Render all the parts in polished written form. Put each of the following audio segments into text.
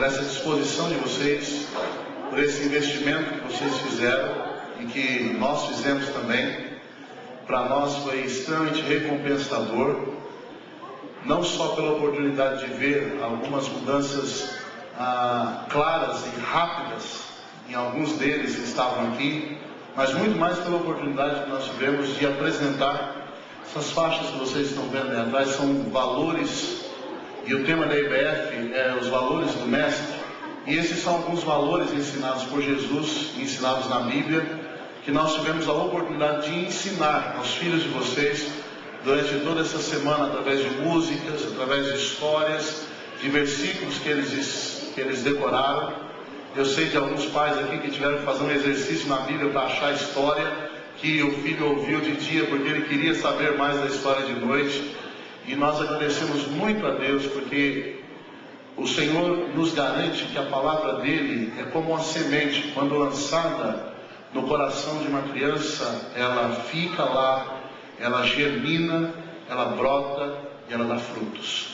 essa disposição de vocês, por esse investimento que vocês fizeram e que nós fizemos também. Para nós foi extremamente recompensador, não só pela oportunidade de ver algumas mudanças claras e rápidas em alguns deles que estavam aqui, mas muito mais pela oportunidade que nós tivemos de apresentar essas faixas que vocês estão vendo aí atrás. São valores, e o tema da IBF é os valores do Mestre, e esses são alguns valores ensinados por Jesus, ensinados na Bíblia, que nós tivemos a oportunidade de ensinar aos filhos de vocês durante toda essa semana, através de músicas, através de histórias, de versículos que eles decoraram. Eu sei de alguns pais aqui que tiveram que fazer um exercício na Bíblia para achar a história que o filho ouviu de dia, porque ele queria saber mais da história de noite. E nós agradecemos muito a Deus, porque o Senhor nos garante que a palavra dele é como uma semente. Quando lançada no coração de uma criança, ela fica lá, ela germina, ela brota e ela dá frutos.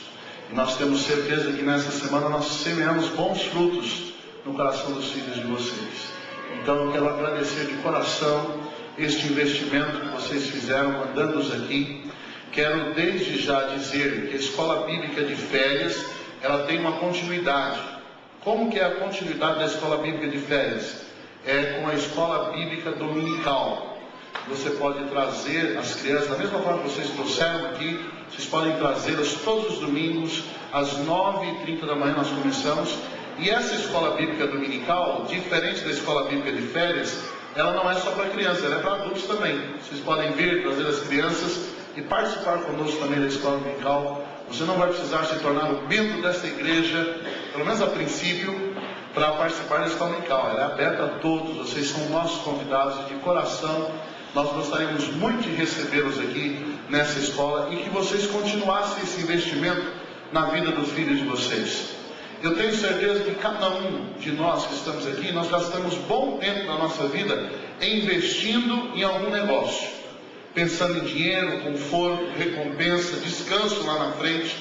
E nós temos certeza que nessa semana nós semeamos bons frutos no coração dos filhos de vocês. Então eu quero agradecer de coração este investimento que vocês fizeram mandando-nos aqui. Quero desde já dizer que a Escola Bíblica de Férias, ela tem uma continuidade. Como que é a continuidade da Escola Bíblica de Férias? É com a Escola Bíblica Dominical. Você pode trazer as crianças, da mesma forma que vocês trouxeram aqui, vocês podem trazê-las todos os domingos, às 9h30 da manhã nós começamos. E essa Escola Bíblica Dominical, diferente da Escola Bíblica de Férias, ela não é só para crianças, ela é para adultos também. Vocês podem vir, trazer as crianças e participar conosco também da Escola Dominical. Você não vai precisar se tornar um membro dessa igreja, pelo menos a princípio, para participar da Escola Dominical. Ela é aberta a todos, vocês são nossos convidados e de coração. Nós gostaríamos muito de recebê-los aqui nessa escola e que vocês continuassem esse investimento na vida dos filhos de vocês. Eu tenho certeza que cada um de nós que estamos aqui, nós gastamos bom tempo na nossa vida investindo em algum negócio, pensando em dinheiro, conforto, recompensa, descanso lá na frente,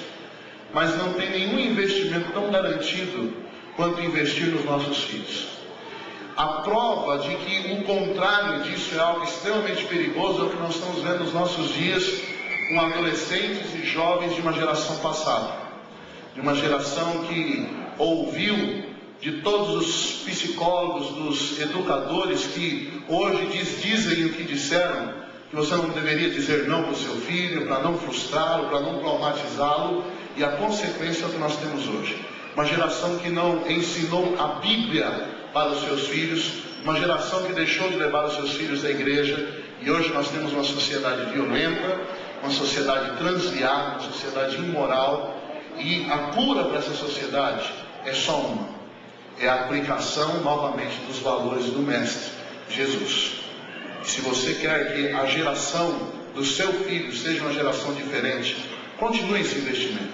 mas não tem nenhum investimento tão garantido quanto investir nos nossos filhos. A prova de que o contrário disso é algo extremamente perigoso é o que nós estamos vendo nos nossos dias com adolescentes e jovens de uma geração passada. De uma geração que ouviu de todos os psicólogos, dos educadores que hoje dizem o que disseram, que você não deveria dizer não para o seu filho, para não frustrá-lo, para não traumatizá-lo, e a consequência é o que nós temos hoje. Uma geração que não ensinou a Bíblia para os seus filhos, uma geração que deixou de levar os seus filhos à igreja, e hoje nós temos uma sociedade violenta, uma sociedade transviada, uma sociedade imoral, e a cura para essa sociedade é só uma: é a aplicação novamente dos valores do Mestre Jesus. E se você quer que a geração do seu filho seja uma geração diferente, continue esse investimento,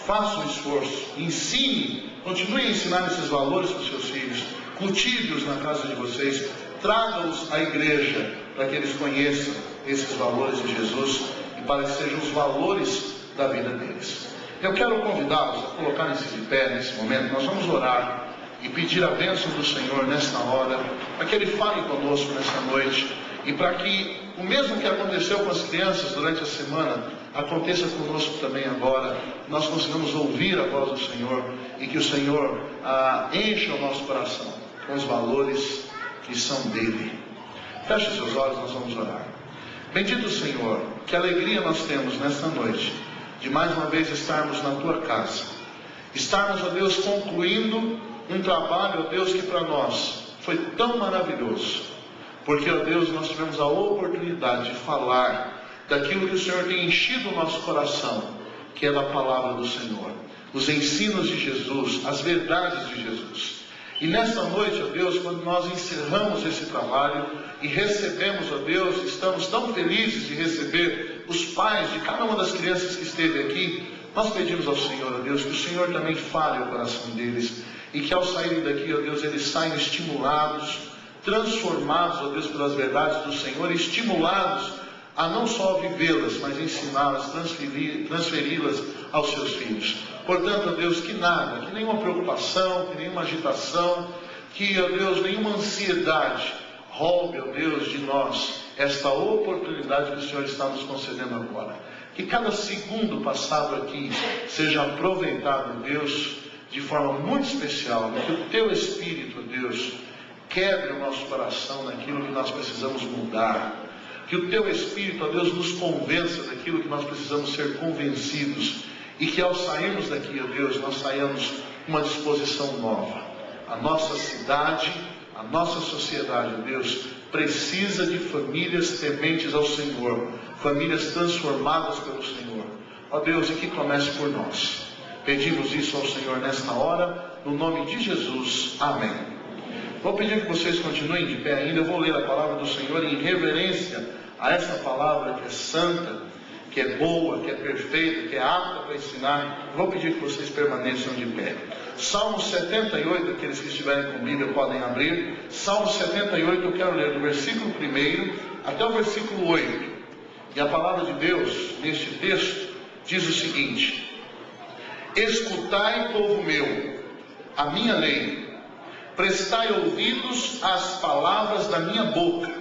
faça um esforço, ensine, continue a ensinar esses valores para os seus filhos, cultive-os na casa de vocês, traga-os à igreja para que eles conheçam esses valores de Jesus e para que sejam os valores da vida deles. Eu quero convidá-los a colocarem-se de pé nesse momento. Nós vamos orar e pedir a bênção do Senhor nesta hora, para que Ele fale conosco nesta noite, e para que o mesmo que aconteceu com as crianças durante a semana, aconteça conosco também agora, nós consigamos ouvir a voz do Senhor, e que o Senhor encha o nosso coração com os valores que são dele. Feche os seus olhos, nós vamos orar. Bendito Senhor, que alegria nós temos nesta noite, de mais uma vez estarmos na tua casa, estarmos, ó Deus, concluindo um trabalho, ó Deus, que para nós foi tão maravilhoso, porque, ó Deus, nós tivemos a oportunidade de falar daquilo que o Senhor tem enchido o nosso coração, que é da palavra do Senhor, os ensinos de Jesus, as verdades de Jesus. E nesta noite, ó Deus, quando nós encerramos esse trabalho e recebemos, ó Deus, estamos tão felizes de receber os pais de cada uma das crianças que esteve aqui, nós pedimos ao Senhor, ó Deus, que o Senhor também fale o coração deles, e que ao saírem daqui, ó Deus, eles saiam estimulados, transformados, ó Deus, pelas verdades do Senhor, estimulados a não só vivê-las, mas ensiná-las, transferi-las aos seus filhos. Portanto, ó Deus, que nada, que nenhuma preocupação, que nenhuma agitação, que, ó Deus, nenhuma ansiedade roube, ó Deus, de nós esta oportunidade que o Senhor está nos concedendo agora. Que cada segundo passado aqui seja aproveitado, Deus, de forma muito especial, que o Teu Espírito, Deus, quebre o nosso coração naquilo que nós precisamos mudar. Que o Teu Espírito, ó Deus, nos convença daquilo que nós precisamos ser convencidos. E que ao sairmos daqui, ó Deus, nós saiamos com uma disposição nova. A nossa cidade, a nossa sociedade, ó Deus, precisa de famílias tementes ao Senhor. Famílias transformadas pelo Senhor. Ó Deus, e que comece por nós. Pedimos isso ao Senhor nesta hora, no nome de Jesus. Amém. Vou pedir que vocês continuem de pé ainda. Eu vou ler a palavra do Senhor em reverência a essa palavra que é santa, que é boa, que é perfeita, que é apta para ensinar. Vou pedir que vocês permaneçam de pé. Salmo 78, aqueles que estiverem com Bíblia podem abrir. Salmo 78, eu quero ler do versículo 1 até o versículo 8. E a palavra de Deus, neste texto, diz o seguinte: escutai, povo meu, a minha lei. Prestai ouvidos às palavras da minha boca.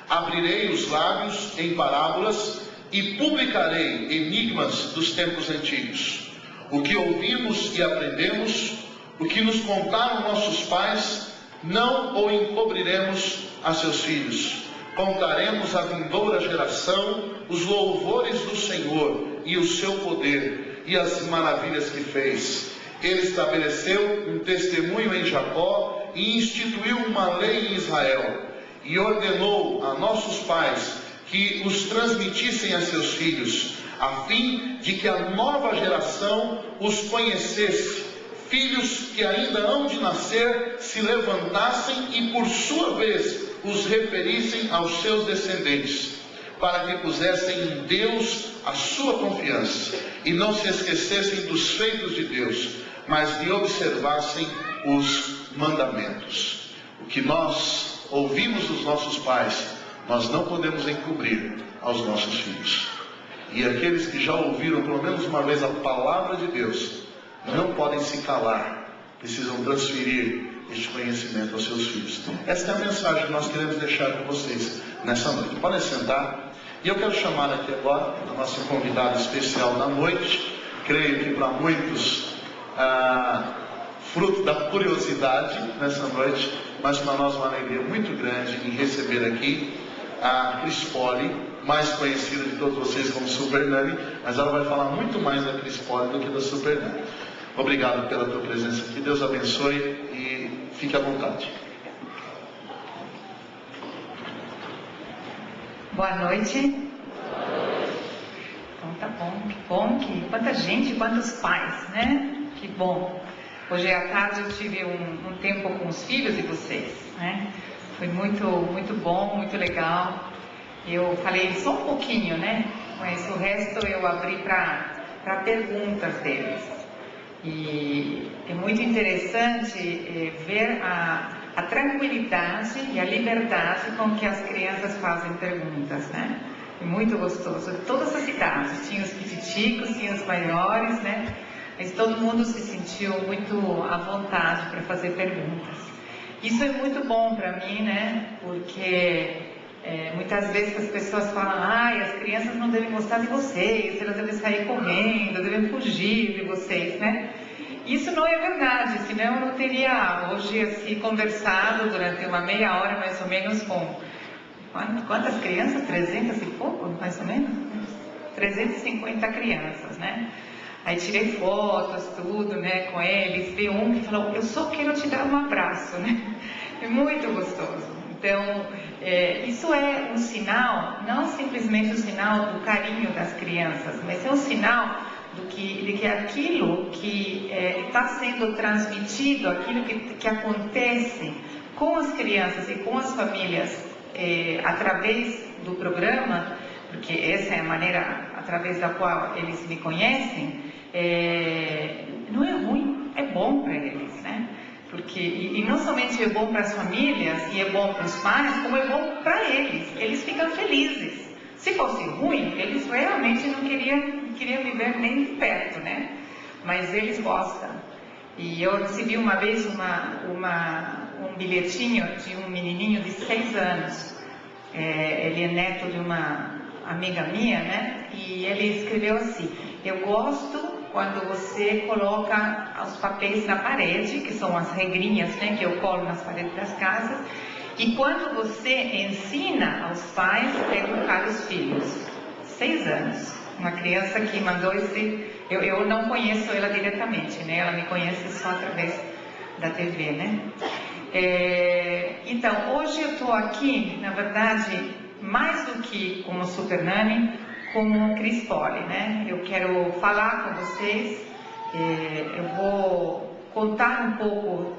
Abrirei os lábios em parábolas e publicarei enigmas dos tempos antigos. O que ouvimos e aprendemos, o que nos contaram nossos pais, não o encobriremos a seus filhos. Contaremos à vindoura geração os louvores do Senhor e o seu poder e as maravilhas que fez. Ele estabeleceu um testemunho em Jacó e instituiu uma lei em Israel. E ordenou a nossos pais que os transmitissem a seus filhos, a fim de que a nova geração os conhecesse. Filhos que ainda hão de nascer se levantassem e por sua vez os referissem aos seus descendentes, para que pusessem em Deus a sua confiança e não se esquecessem dos feitos de Deus, mas lhe observassem os mandamentos. O que nós ouvimos dos nossos pais, nós não podemos encobrir aos nossos filhos. E aqueles que já ouviram pelo menos uma vez a palavra de Deus, não podem se calar, precisam transferir este conhecimento aos seus filhos. Esta é a mensagem que nós queremos deixar com vocês nessa noite. Podem sentar. E eu quero chamar aqui agora a nossa convidada especial da noite. Creio que para muitos fruto da curiosidade nessa noite, mas para nós uma alegria muito grande em receber aqui a Cris Poli, mais conhecida de todos vocês como Super Nani, mas ela vai falar muito mais da Cris Poli do que da Super Nani. Obrigado pela tua presença aqui, Deus abençoe e fique à vontade. Boa noite. Então tá bom, que bom, quanta gente, quantos pais, né? Que bom. Hoje à tarde eu tive um tempo com os filhos de vocês, né? Foi muito bom, muito legal. Eu falei só um pouquinho, né? Mas o resto eu abri para perguntas deles. E é muito interessante ver a tranquilidade e a liberdade com que as crianças fazem perguntas, né? É muito gostoso. Todas as idades, tinha os pititicos, tinha os maiores, né? Mas todo mundo se sentiu muito à vontade para fazer perguntas. Isso é muito bom para mim, né? Porque muitas vezes as pessoas falam: as crianças não devem gostar de vocês, elas devem sair correndo, devem fugir de vocês, né? Isso não é verdade, senão eu não teria hoje assim conversado durante uma meia hora mais ou menos com quantas crianças? 300 e pouco, mais ou menos? 350 crianças, né? Aí tirei fotos, tudo, né, com eles. Veio um que falou: eu só quero te dar um abraço, né? É muito gostoso. Então, isso é um sinal, não simplesmente um sinal do carinho das crianças, mas é um sinal de que aquilo que está sendo transmitido, aquilo que acontece com as crianças e com as famílias através do programa, porque essa é a maneira através da qual eles me conhecem, não é ruim, é bom para eles, né? Porque, e não somente é bom para as famílias e é bom para os pais, como é bom para eles ficam felizes. Se fosse ruim, eles realmente não queriam viver nem de perto, né? mas eles gostam. E eu recebi uma vez um bilhetinho de um menininho de 6 anos. Ele é neto de uma amiga minha, né? E ele escreveu assim: eu gosto quando você coloca os papéis na parede, que são as regrinhas, né, que eu colo nas paredes das casas, e quando você ensina aos pais a educar os filhos. 6 anos. Uma criança que mandou esse... Eu não conheço ela diretamente, né? Ela me conhece só através da TV, né? Então, hoje eu estou aqui, na verdade, mais do que como Super Nani, como Cris Poli, né? Eu quero falar com vocês, eu vou contar um pouco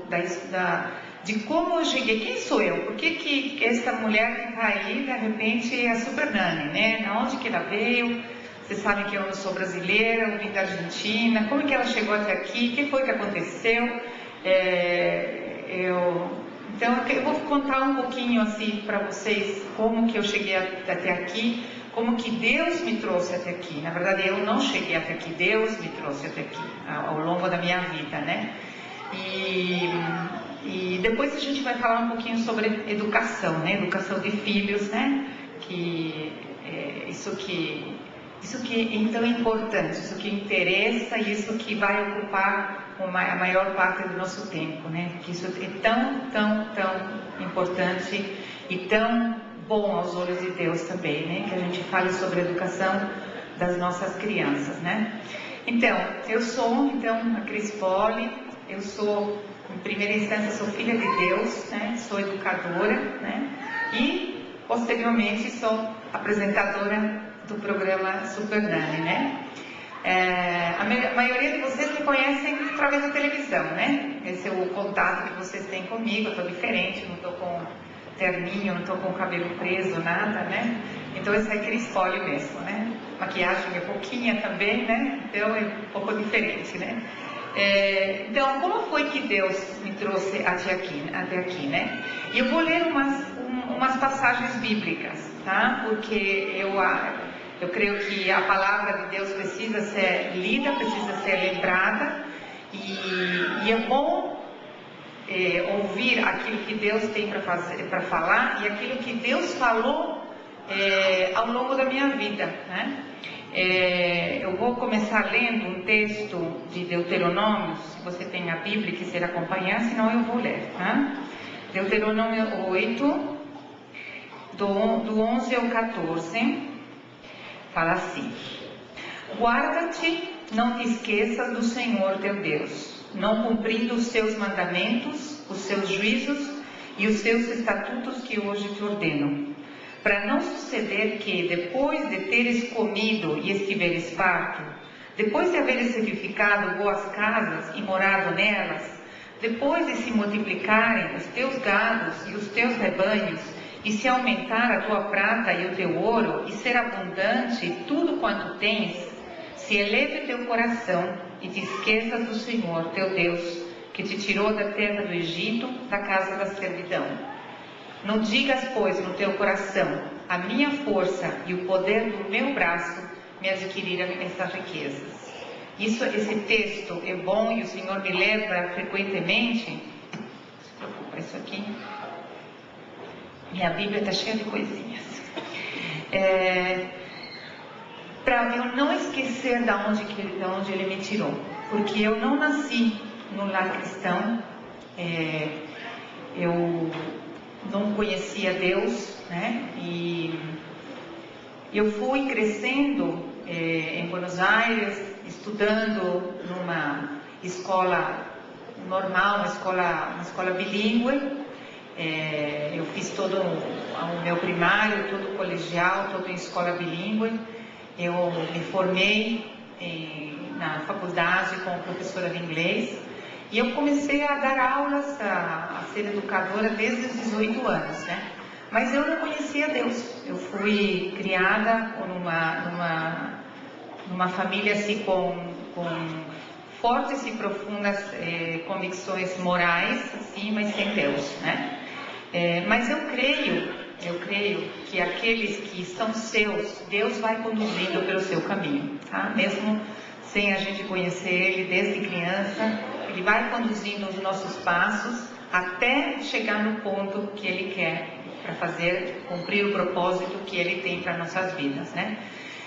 de como eu cheguei, quem sou eu, por que essa mulher que está aí, de repente, é a Super Nani, né? De onde que ela veio? Vocês sabem que eu não sou brasileira, eu vim da Argentina, como que ela chegou até aqui, o que foi que aconteceu? Então eu vou contar um pouquinho assim para vocês como que eu cheguei até aqui, como que Deus me trouxe até aqui. Na verdade eu não cheguei até aqui, Deus me trouxe até aqui ao longo da minha vida, né? E depois a gente vai falar um pouquinho sobre educação, né? Educação de filhos, né? Isso que é tão importante, isso que interessa e isso que vai ocupar a maior parte do nosso tempo, né? Que isso é tão importante e tão bom aos olhos de Deus também, né? Que a gente fale sobre a educação das nossas crianças, né? Então, eu sou a Cris Poli, eu sou, em primeira instância, sou filha de Deus, né? Sou educadora, né? E, posteriormente, sou apresentadora do programa Super Nani, né? A maioria de vocês me conhecem através da televisão, né? Esse é o contato que vocês têm comigo. Eu estou diferente, não estou com terninho, não estou com o cabelo preso, nada, né? Então esse é Cris Poli mesmo, né? Maquiagem é pouquinha também, né? Então é um pouco diferente, né? Então, como foi que Deus me trouxe até aqui, né? E eu vou ler umas passagens bíblicas, tá? Porque eu creio que a palavra de Deus precisa ser lida, precisa ser lembrada, e é bom ouvir aquilo que Deus tem para falar e aquilo que Deus falou ao longo da minha vida, né? Eu vou começar lendo um texto de Deuteronômio. Se você tem a Bíblia e quiser acompanhar, senão eu vou ler, tá? Deuteronômio 8, do 11 ao 14, fala assim: guarda-te, não te esqueças do Senhor teu Deus, não cumprindo os seus mandamentos, os seus juízos e os seus estatutos que hoje te ordeno, para não suceder que, depois de teres comido e estiveres farto, depois de haveres edificado boas casas e morado nelas, depois de se multiplicarem os teus gados e os teus rebanhos, e se aumentar a tua prata e o teu ouro, e ser abundante tudo quanto tens, se eleve teu coração e te esqueças do Senhor teu Deus, que te tirou da terra do Egito, da casa da servidão. Não digas, pois, no teu coração: a minha força e o poder do meu braço me adquiriram estas riquezas. Esse texto é bom e o Senhor me lembra frequentemente. Não se preocupa, isso aqui. Minha Bíblia está cheia de coisinhas. Para eu não esquecer de onde Ele me tirou. Porque eu não nasci no lar cristão. Eu não conhecia Deus, né? E eu fui crescendo em Buenos Aires, estudando numa escola normal, uma escola bilíngue. Eu fiz todo o meu primário, todo o colegial, todo em escola bilíngue. Eu me formei na faculdade como professora de inglês e eu comecei a dar aulas, a ser educadora desde os 18 anos, né? Mas eu não conhecia Deus. Eu fui criada numa família assim com fortes e profundas convicções morais, assim, mas sem Deus, né? Mas eu creio que aqueles que são seus, Deus vai conduzindo pelo seu caminho, tá? Mesmo sem a gente conhecer Ele desde criança. Ele vai conduzindo os nossos passos até chegar no ponto que Ele quer para cumprir o propósito que Ele tem para nossas vidas, né?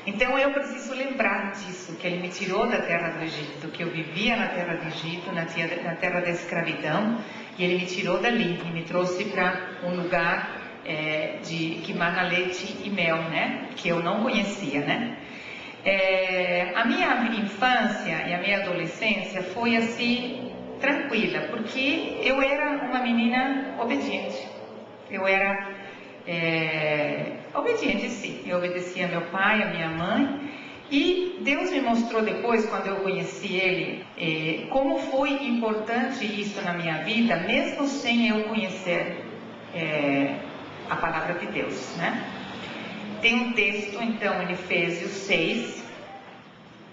Então eu preciso lembrar disso, que Ele me tirou da terra do Egito, que eu vivia na terra do Egito, na terra da escravidão, e Ele me tirou dali e me trouxe para um lugar que mana leite e mel, né? Que eu não conhecia, né? A minha infância e a minha adolescência foi assim tranquila, porque eu era uma menina obediente. Eu era obediente, sim. Eu obedecia a meu pai, a minha mãe, e Deus me mostrou depois, quando eu conheci Ele, como foi importante isso na minha vida, mesmo sem eu conhecer a palavra de Deus, né? Tem um texto, então, em Efésios 6,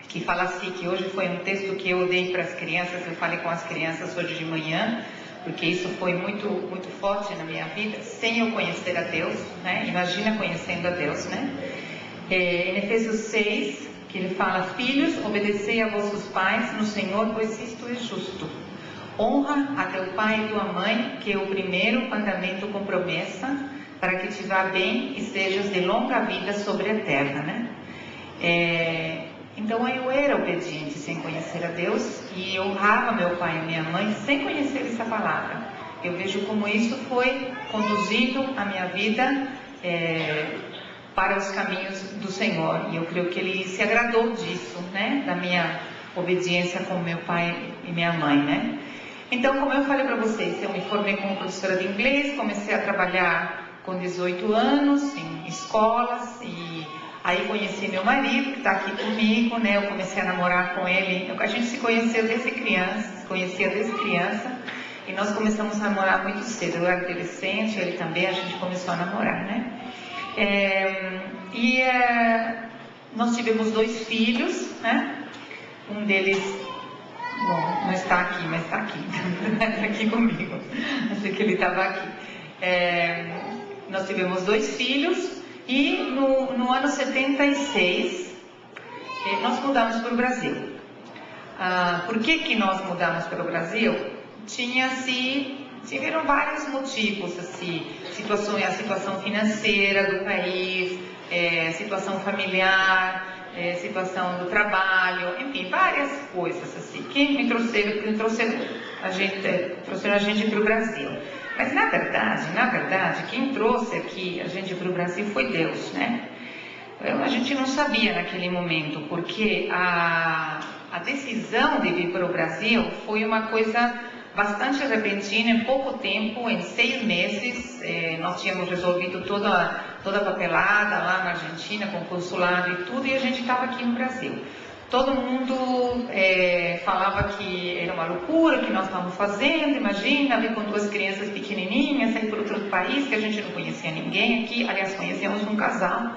que fala assim, que hoje foi um texto que eu dei para as crianças, eu falei com as crianças hoje de manhã, porque isso foi muito, muito forte na minha vida, sem eu conhecer a Deus, né? Imagina conhecendo a Deus, né? Em Efésios 6, que ele fala: filhos, obedecei a vossos pais no Senhor, pois isto é justo. Honra a teu pai e tua mãe, que é o primeiro mandamento com promessa, para que te vá bem e sejas de longa vida sobre a terra, né? Então eu era obediente sem conhecer a Deus, e eu honrava meu pai e minha mãe sem conhecer essa palavra. Eu vejo como isso foi conduzindo a minha vida para os caminhos do Senhor, e eu creio que Ele se agradou disso, né? Da minha obediência com meu pai e minha mãe, né? Então, como eu falei para vocês, eu me formei como professora de inglês, comecei a trabalhar com 18 anos em escolas, e aí conheci meu marido, que está aqui comigo, né? Eu comecei a namorar com ele. A gente se conheceu desde criança, e nós começamos a namorar muito cedo. Eu era adolescente, ele também, a gente começou a namorar, né? Nós tivemos 2 filhos, né? Um deles, bom, não está aqui, mas está aqui, está aqui comigo. Achei que ele estava aqui. Nós tivemos 2 filhos, e no ano 76 nós mudamos para o Brasil. Por que nós mudamos para o Brasil? Tiveram vários motivos, assim, a situação financeira do país, situação familiar, situação do trabalho, enfim, várias coisas assim, que trouxeram a gente para o Brasil. Mas na verdade, quem trouxe aqui a gente para o Brasil foi Deus, né? A gente não sabia naquele momento, porque a decisão de vir para o Brasil foi uma coisa bastante repentina. Em pouco tempo, em 6 meses, nós tínhamos resolvido toda a papelada lá na Argentina, com o consulado e tudo, e a gente estava aqui no Brasil. Todo mundo falava que era uma loucura, que nós estávamos fazendo. Imagina, vir com 2 crianças pequenininhas, sair para outro país, que a gente não conhecia ninguém aqui. Aliás, conhecíamos um casal,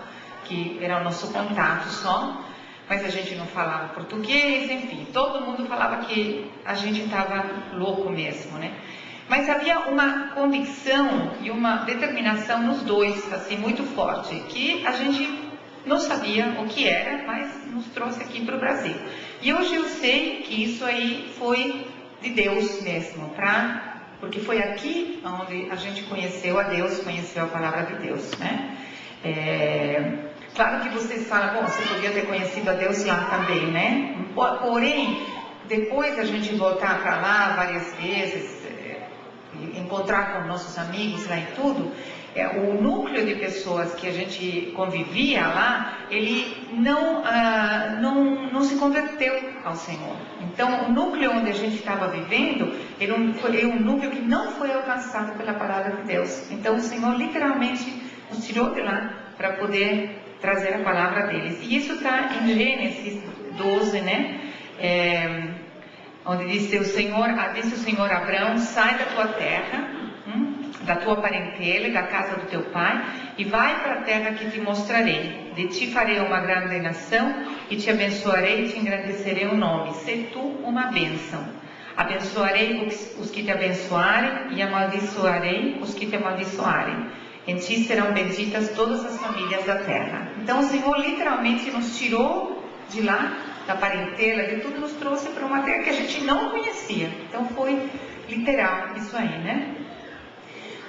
que era o nosso contato só, mas a gente não falava português, enfim. Todo mundo falava que a gente estava louco mesmo, né? Mas havia uma convicção e uma determinação nos 2, assim, muito forte, que a gente não sabia o que era, mas nos trouxe aqui para o Brasil. E hoje eu sei que isso aí foi de Deus mesmo, porque foi aqui onde a gente conheceu a Deus, conheceu a palavra de Deus, né? Claro que vocês falam, bom, você podia ter conhecido a Deus lá também, né? Porém, depois a gente voltar para lá várias vezes, encontrar com nossos amigos lá e tudo, o núcleo de pessoas que a gente convivia lá, ele não se converteu ao Senhor. Então, o núcleo onde a gente estava vivendo era um núcleo que não foi alcançado pela palavra de Deus. Então, o Senhor literalmente nos tirou de lá para poder trazer a palavra deles. E isso está em Gênesis 12, né? Onde disse o Senhor a Abraão: sai da tua terra, da tua parentela e da casa do teu pai, e vai para a terra que te mostrarei. De ti farei uma grande nação, e te abençoarei e te engrandecerei o nome. Sê tu uma bênção. Abençoarei os que te abençoarem, e amaldiçoarei os que te amaldiçoarem. Em ti serão benditas todas as famílias da terra. Então o Senhor literalmente nos tirou de lá da parentela, de tudo, nos trouxe para uma terra que a gente não conhecia. Então foi literal isso aí, né?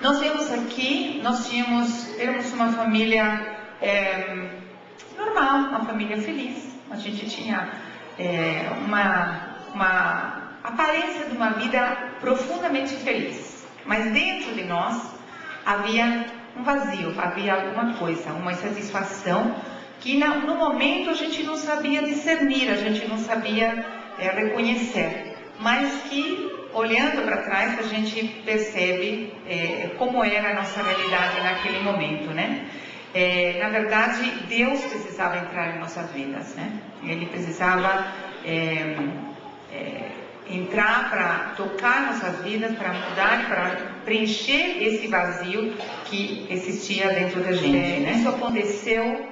Nós viemos aqui, éramos uma família normal, uma família feliz. A gente tinha uma aparência de uma vida profundamente feliz. Mas dentro de nós havia um vazio, havia alguma coisa, uma insatisfação que no momento a gente não sabia discernir, a gente não sabia reconhecer, mas que olhando para trás a gente percebe como era a nossa realidade naquele momento, né? Na verdade, Deus precisava entrar em nossas vidas, né? Ele precisava entrar para tocar nossas vidas, para mudar, para preencher esse vazio que existia dentro da gente, né? Isso aconteceu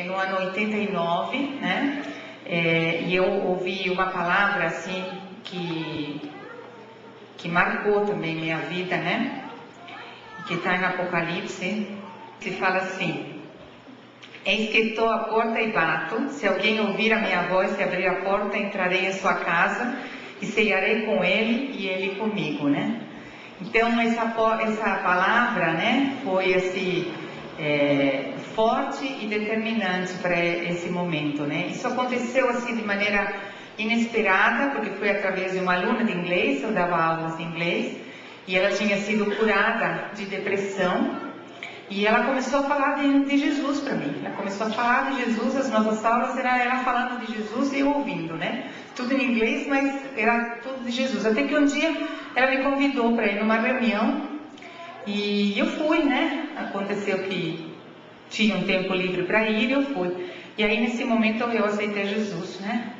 no ano 89, né? E eu ouvi uma palavra assim que marcou também minha vida, né? Que está em Apocalipse, se fala assim: eis que estou à porta e bato, se alguém ouvir a minha voz e abrir a porta, entrarei em sua casa e ceiarei com ele e ele comigo, né? Então essa palavra, né, foi assim forte e determinante para esse momento, né? Isso aconteceu assim de maneira inesperada, porque foi através de uma aluna de inglês. Eu dava aulas de inglês e ela tinha sido curada de depressão e ela começou a falar de Jesus para mim. Ela começou a falar de Jesus, as nossas aulas era ela falando de Jesus e eu ouvindo, né? Tudo em inglês, mas era tudo de Jesus. Até que um dia ela me convidou para ir numa reunião e eu fui, né? Aconteceu que tinha um tempo livre para ir e eu fui. E aí nesse momento eu aceitei Jesus, né?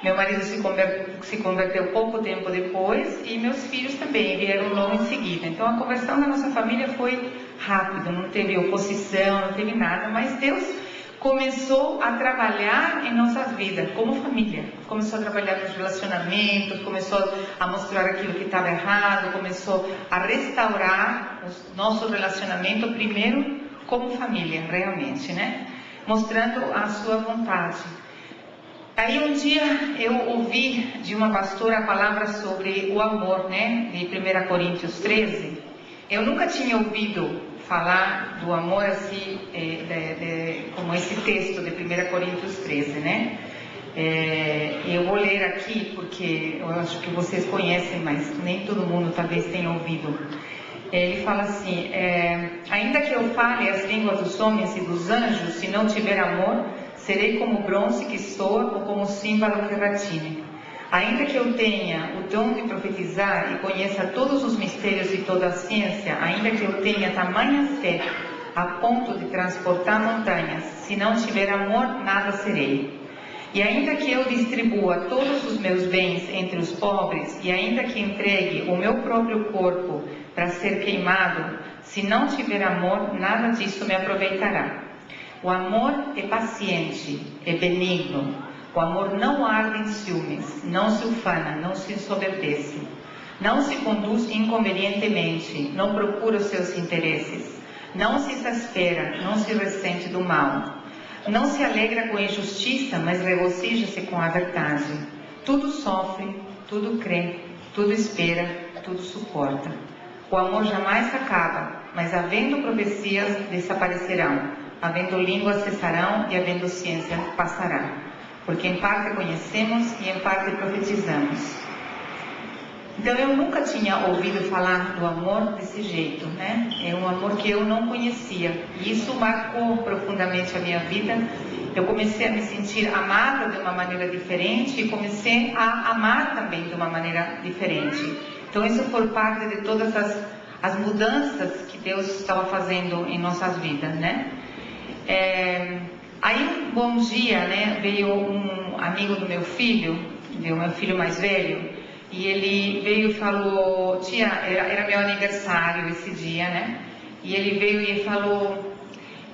Meu marido se converteu pouco tempo depois e meus filhos também vieram logo em seguida. Então a conversão da nossa família foi rápida, não teve oposição, não teve nada, mas Deus começou a trabalhar em nossas vidas como família. Começou a trabalhar nos relacionamentos, começou a mostrar aquilo que estava errado, começou a restaurar o nosso relacionamento primeiro como família, realmente, né? Mostrando a sua vontade. Aí um dia eu ouvi de uma pastora a palavra sobre o amor, né? De 1 Coríntios 13. Eu nunca tinha ouvido falar do amor assim, como esse texto de 1 Coríntios 13, né? Eu vou ler aqui porque eu acho que vocês conhecem, mas nem todo mundo talvez tenha ouvido. Ele fala assim: ainda que eu fale as línguas dos homens e dos anjos, se não tiver amor, serei como bronze que soa ou como símbolo que ratine. Ainda que eu tenha o dom de profetizar e conheça todos os mistérios e toda a ciência, ainda que eu tenha tamanha fé a ponto de transportar montanhas, se não tiver amor, nada serei. E ainda que eu distribua todos os meus bens entre os pobres, e ainda que entregue o meu próprio corpo para ser queimado, se não tiver amor, nada disso me aproveitará. O amor é paciente, é benigno. O amor não arde em ciúmes, não se ufana, não se ensoberbece, não se conduz inconvenientemente, não procura os seus interesses, não se exaspera, não se ressente do mal, não se alegra com a injustiça, mas regozija-se com a verdade. Tudo sofre, tudo crê, tudo espera, tudo suporta. O amor jamais acaba, mas havendo profecias desaparecerão, havendo línguas cessarão e havendo ciência passará. Porque em parte conhecemos e em parte profetizamos. Então eu nunca tinha ouvido falar do amor desse jeito, né? É um amor que eu não conhecia. E isso marcou profundamente a minha vida. Eu comecei a me sentir amada de uma maneira diferente e comecei a amar também de uma maneira diferente. Então isso foi parte de todas as mudanças que Deus estava fazendo em nossas vidas, né? Aí um bom dia, né, veio um amigo do meu filho mais velho, e ele veio e falou: tia, era meu aniversário esse dia, né? E ele veio e falou: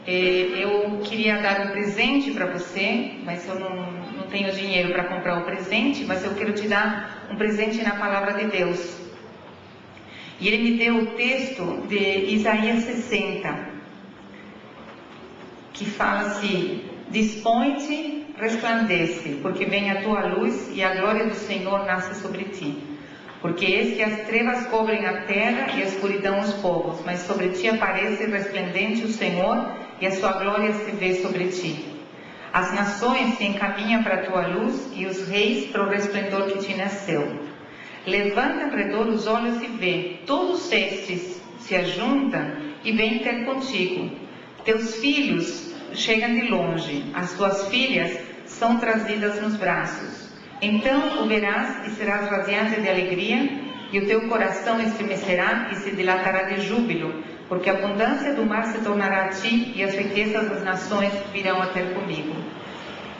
eu queria dar um presente para você, mas eu não tenho dinheiro para comprar o presente, mas eu quero te dar um presente na palavra de Deus. E ele me deu o texto de Isaías 60, que fala assim: Dispõe-te, resplandece, porque vem a tua luz e a glória do Senhor nasce sobre ti. Porque eis que as trevas cobrem a terra e a escuridão os povos, mas sobre ti aparece resplendente o Senhor e a sua glória se vê sobre ti. As nações se encaminham para a tua luz e os reis para o resplendor que te nasceu. Levanta em redor os olhos e vê, todos estes se ajuntam e vêm ter contigo. Teus filhos chegam de longe, as tuas filhas são trazidas nos braços. Então o verás e serás radiante de alegria, e o teu coração estremecerá e se dilatará de júbilo, porque a abundância do mar se tornará a ti, e as riquezas das nações virão a ter comigo.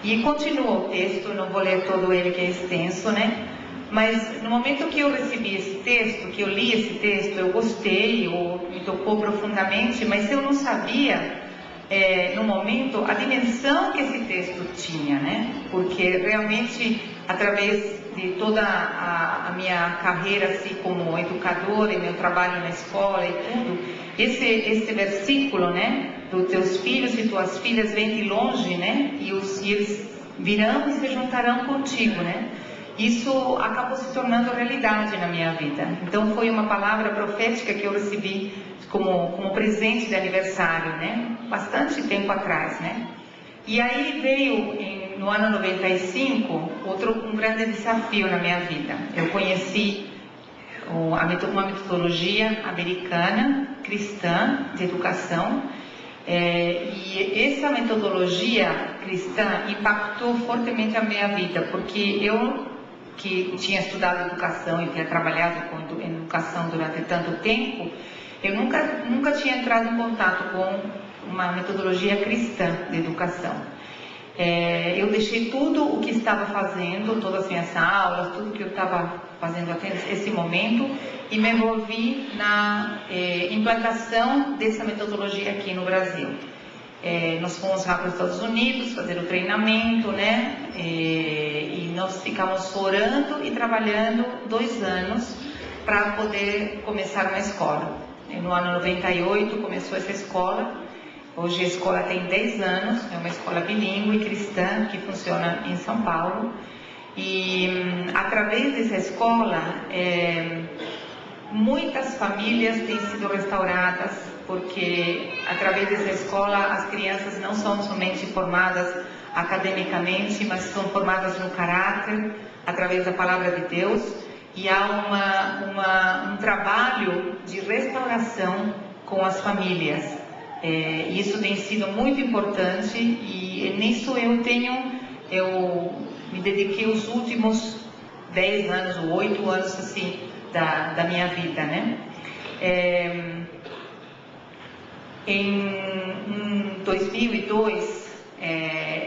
E continua o texto, não vou ler todo ele que é extenso, né? Mas no momento que eu recebi esse texto, que eu li esse texto, eu gostei, me tocou profundamente, mas eu não sabia, no momento, a dimensão que esse texto tinha, né? Porque realmente, através de toda a minha carreira assim, como educadora e meu trabalho na escola e tudo, esse versículo, né? Dos teus filhos e tuas filhas vêm de longe, né? E eles virão e se juntarão contigo, né? Isso acabou se tornando realidade na minha vida. Então foi uma palavra profética que eu recebi como presente de aniversário, né? Bastante tempo atrás, né? E aí veio no ano 95 um grande desafio na minha vida. Eu conheci uma metodologia americana cristã de educação, e essa metodologia cristã impactou fortemente a minha vida, porque eu, que tinha estudado educação e tinha trabalhado com educação durante tanto tempo, eu nunca tinha entrado em contato com uma metodologia cristã de educação. Eu deixei tudo o que estava fazendo, todas as minhas aulas, tudo que eu estava fazendo até esse momento, e me envolvi na implantação dessa metodologia aqui no Brasil. Nós fomos lá para os Estados Unidos fazer o treinamento, né? E nós ficamos orando e trabalhando 2 anos para poder começar uma escola. No ano 98 começou essa escola. Hoje a escola tem 10 anos, é uma escola bilíngue cristã que funciona em São Paulo. E através dessa escola, muitas famílias têm sido restauradas, porque através dessa escola as crianças não são somente formadas academicamente, mas são formadas no caráter, através da palavra de Deus, e há um trabalho de restauração com as famílias. Isso tem sido muito importante, e nisso eu me dediquei os últimos 10 anos ou 8 anos assim da minha vida, né? Em 2002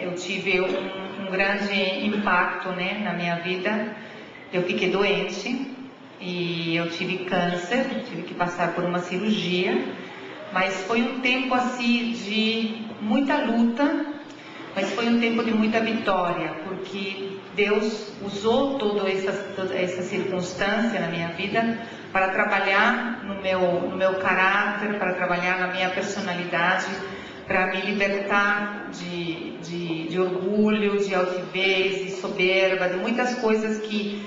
eu tive um grande impacto, né, na minha vida. Eu fiquei doente e eu tive câncer, tive que passar por uma cirurgia, mas foi um tempo assim de muita luta, mas foi um tempo de muita vitória, porque Deus usou toda essa circunstância na minha vida para trabalhar no meu caráter, para trabalhar na minha personalidade, para me libertar de orgulho, de altivez, de soberba, de muitas coisas que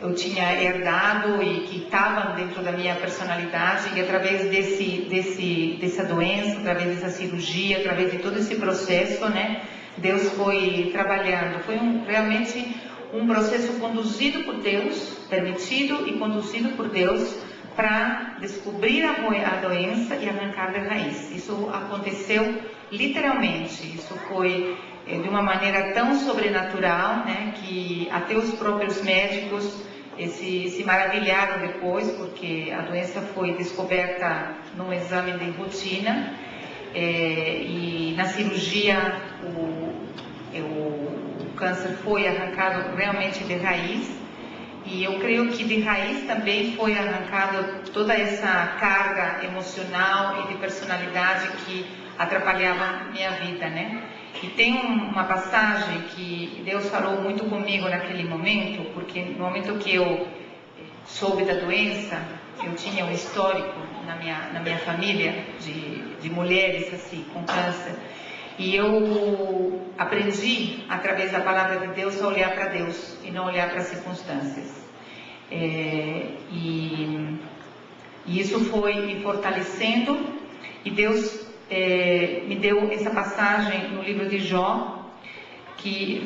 eu tinha herdado e que estavam dentro da minha personalidade. E através dessa doença, através dessa cirurgia, através de todo esse processo, né, Deus foi trabalhando. Foi realmente um processo conduzido por Deus, permitido e conduzido por Deus, para descobrir a doença e arrancar da raiz. Isso aconteceu literalmente. Isso foi de uma maneira tão sobrenatural, né, que até os próprios médicos se maravilharam depois, porque a doença foi descoberta num exame de rotina, e na cirurgia o câncer foi arrancado realmente de raiz. E eu creio que de raiz também foi arrancado toda essa carga emocional e de personalidade que atrapalhava minha vida, né? E tem uma passagem que Deus falou muito comigo naquele momento, porque no momento que eu soube da doença, eu tinha um histórico na minha família de mulheres assim com câncer. E eu aprendi, através da palavra de Deus, a olhar para Deus e não olhar para as circunstâncias. E isso foi me fortalecendo, e Deus me deu essa passagem no livro de Jó, que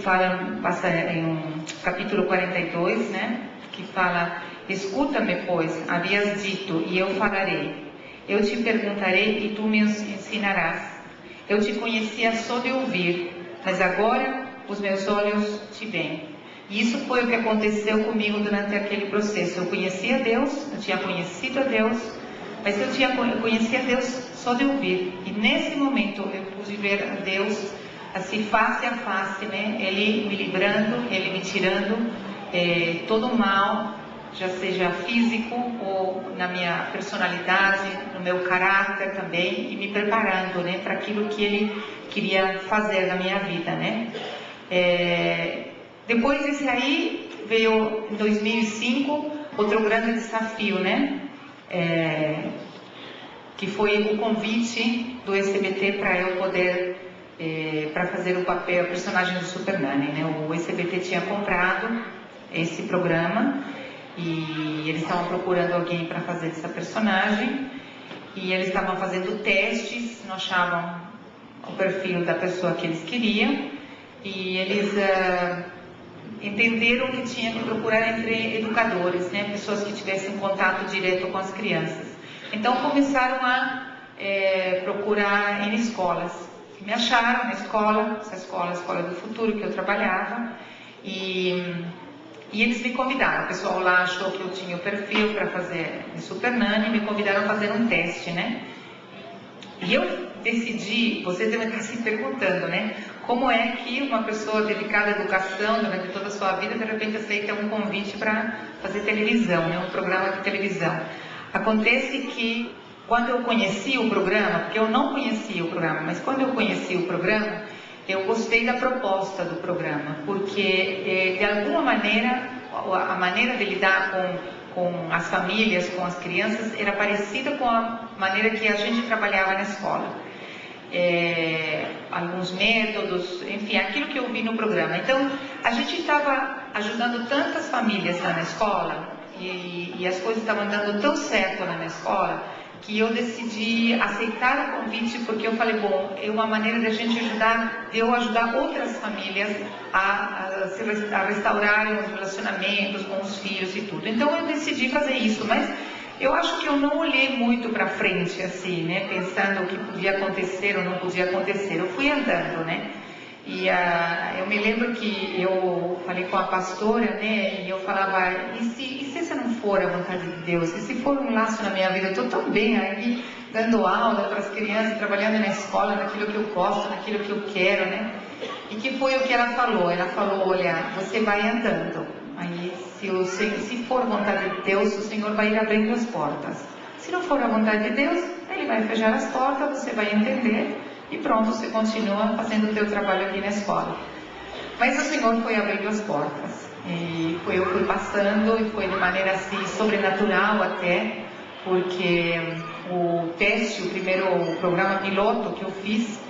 passa em capítulo 42, né? Que fala: escuta-me, pois, havias dito, e eu falarei. Eu te perguntarei e tu me ensinarás. Eu te conhecia só de ouvir, mas agora os meus olhos te veem. E isso foi o que aconteceu comigo durante aquele processo. Eu conhecia Deus, eu tinha conhecido a Deus, mas eu conhecia Deus só de ouvir. E nesse momento eu pude ver a Deus assim face a face, né? Ele me livrando, Ele me tirando todo o mal, já seja físico ou na minha personalidade, no meu caráter também, e me preparando, né, para aquilo que Ele queria fazer na minha vida, né? Depois desse aí, veio em 2005 outro grande desafio, né? Que foi o convite do SBT para eu poder, para fazer o papel, o personagem do Super Nanny, né? O SBT tinha comprado esse programa e eles estavam procurando alguém para fazer essa personagem, e eles estavam fazendo testes, não achavam o perfil da pessoa que eles queriam, e eles entenderam que tinha que procurar entre educadores, né? Pessoas que tivessem contato direto com as crianças. Então começaram a procurar em escolas. Me acharam na escola, essa escola, a Escola do Futuro, que eu trabalhava, e eles me convidaram. O pessoal lá achou que eu tinha o perfil para fazer Super Nanny, me convidaram a fazer um teste, né? E eu decidi, vocês devem estar se perguntando, né? Como é que uma pessoa dedicada à educação durante toda a sua vida, de repente aceita um convite para fazer televisão, né? Um programa de televisão. Acontece que quando eu conheci o programa, porque eu não conhecia o programa, mas quando eu conheci o programa, eu gostei da proposta do programa, porque de alguma maneira, a maneira de lidar com as famílias, com as crianças, era parecida com a maneira que a gente trabalhava na escola. Alguns métodos, enfim, aquilo que eu vi no programa. Então, a gente estava ajudando tantas famílias lá na escola, e as coisas estavam dando tão certo lá na escola, que eu decidi aceitar o convite, porque eu falei, bom, é uma maneira de a gente ajudar, de eu ajudar outras famílias a restaurarem os relacionamentos com os filhos e tudo. Então eu decidi fazer isso, mas eu acho que eu não olhei muito para frente, assim, né, pensando o que podia acontecer ou não podia acontecer. Eu fui andando, né? E eu me lembro que eu falei com a pastora, né, e eu falava, e se essa não for a vontade de Deus? E se for um laço na minha vida? Eu estou tão bem aí, dando aula para as crianças, trabalhando na escola, naquilo que eu gosto, naquilo que eu quero, né? E que foi o que ela falou? Ela falou, olha, você vai andando. Aí, se for a vontade de Deus, o Senhor vai ir abrindo as portas. Se não for a vontade de Deus, Ele vai fechar as portas, você vai entender, e pronto, você continua fazendo o teu trabalho aqui na escola. Mas o Senhor foi abrindo as portas, e eu fui passando, e foi de maneira assim, sobrenatural até, porque o teste, o primeiro programa piloto que eu fiz,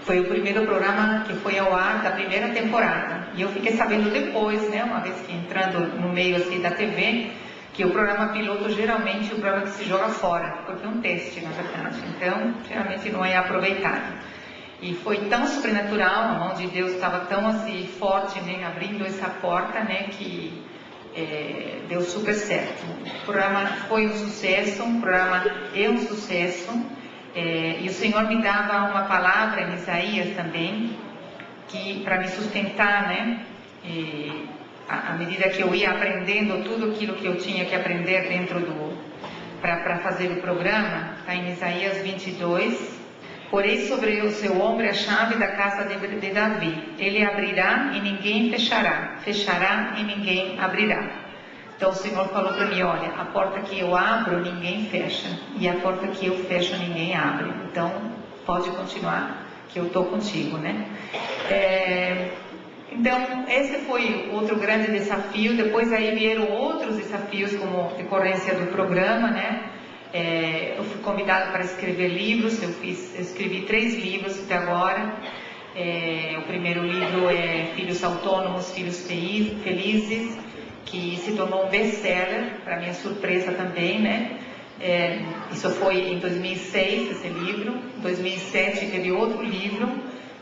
foi o primeiro programa que foi ao ar da primeira temporada. E eu fiquei sabendo depois, né, uma vez que entrando no meio assim da TV, que o programa piloto geralmente é o programa que se joga fora, porque é um teste, na verdade. Então, geralmente não é aproveitado. E foi tão sobrenatural, a mão de Deus estava tão assim forte, né, abrindo essa porta, né, que deu super certo. O programa foi um sucesso, o programa é um sucesso. E o Senhor me dava uma palavra em Isaías também, que para me sustentar, né? À medida que eu ia aprendendo tudo aquilo que eu tinha que aprender dentro para fazer o programa, está em Isaías 22. Porém sobre o seu ombro a chave da casa de Davi. Ele abrirá e ninguém fechará, fechará e ninguém abrirá. Então o Senhor falou para mim, olha, a porta que eu abro, ninguém fecha. E a porta que eu fecho, ninguém abre. Então, pode continuar, que eu estou contigo, né? Então, esse foi outro grande desafio. Depois aí vieram outros desafios, como decorrência do programa, né? Eu fui convidada para escrever livros, eu escrevi 3 livros até agora. O primeiro livro é Filhos Autônomos, Filhos Felizes, que se tornou um best-seller, para minha surpresa também, né? Isso foi em 2006, esse livro. Em 2007 teve outro livro,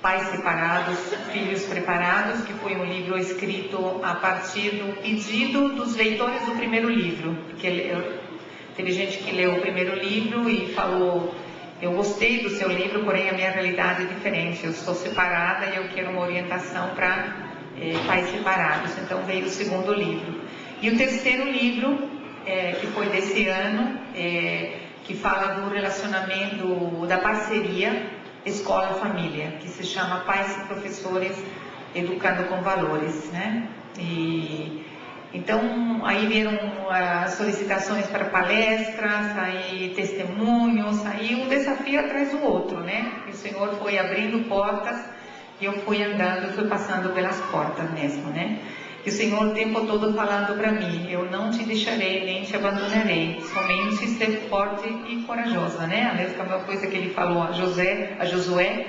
Pais Separados, Filhos Preparados, que foi um livro escrito a partir do pedido dos leitores do primeiro livro, porque teve gente que leu o primeiro livro e falou: eu gostei do seu livro, porém a minha realidade é diferente, eu estou separada e eu quero uma orientação para pais separados. Então veio o segundo livro. E o terceiro livro, que foi desse ano, que fala do relacionamento, da parceria escola-família, que se chama Pais e Professores Educando com Valores, né? Então, aí vieram as solicitações para palestras, aí testemunhos, aí um desafio atrás do outro, né? E o Senhor foi abrindo portas e eu fui andando, fui passando pelas portas mesmo, né? E o Senhor o tempo todo falando para mim: eu não te deixarei, nem te abandonarei, somente ser forte e corajosa, né? A mesma coisa que ele falou a Josué,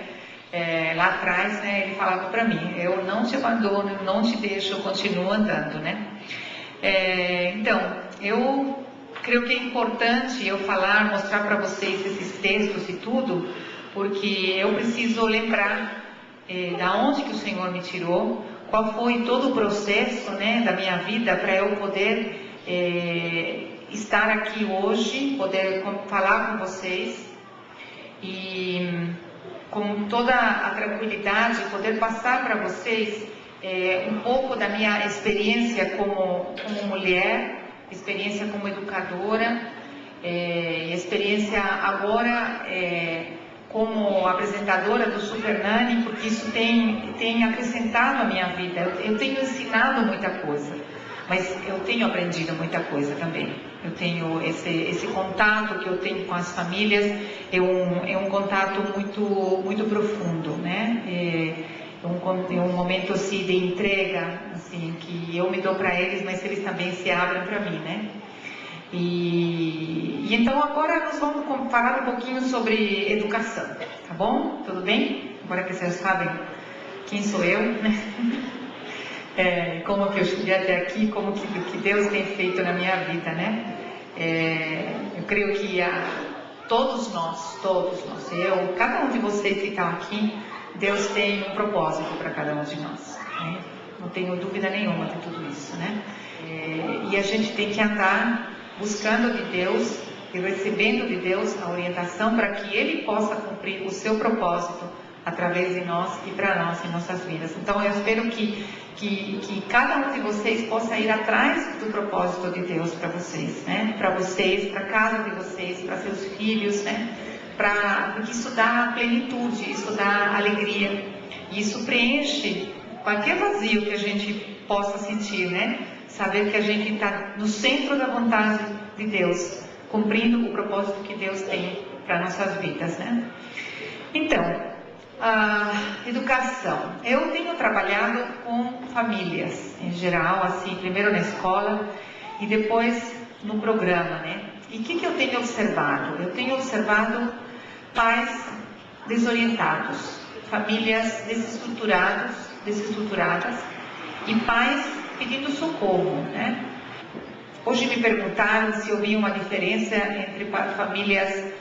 lá atrás, né? Ele falava para mim: eu não te abandono, não te deixo, eu continuo andando, né? Então, eu creio que é importante eu falar, mostrar para vocês esses textos e tudo, porque eu preciso lembrar da onde que o Senhor me tirou, qual foi todo o processo, né, da minha vida para eu poder estar aqui hoje, poder falar com vocês e com toda a tranquilidade poder passar para vocês um pouco da minha experiência como mulher, experiência como educadora, experiência agora como apresentadora do Super Nanny, porque isso tem acrescentado a minha vida. Eu tenho ensinado muita coisa, mas eu tenho aprendido muita coisa também. Eu tenho esse contato que eu tenho com as famílias, é um contato muito profundo, né? É um momento assim de entrega, assim, que eu me dou para eles, mas eles também se abrem para mim, né? E então agora nós vamos falar um pouquinho sobre educação, tá bom? Tudo bem? Agora que vocês sabem quem sou eu, né? Como que eu cheguei até aqui, como que Deus tem feito na minha vida, né? Eu creio que todos nós, cada um de vocês que estão aqui, Deus tem um propósito para cada um de nós, né? Não tenho dúvida nenhuma de tudo isso, né? E a gente tem que andar buscando de Deus e recebendo de Deus a orientação para que Ele possa cumprir o seu propósito através de nós e para nós em nossas vidas. Então eu espero que cada um de vocês possa ir atrás do propósito de Deus para vocês, né? Para vocês, para a casa de vocês, para seus filhos, né? Porque isso dá plenitude, isso dá alegria, e isso preenche qualquer vazio que a gente possa sentir, né? Saber que a gente está no centro da vontade de Deus, cumprindo o propósito que Deus tem para nossas vidas, né? Então, a educação. Eu tenho trabalhado com famílias em geral, assim, primeiro na escola e depois no programa, né? E o que eu tenho observado? Eu tenho observado pais desorientados, famílias desestruturadas e pais pedindo socorro, né? Hoje me perguntaram se eu via uma diferença entre famílias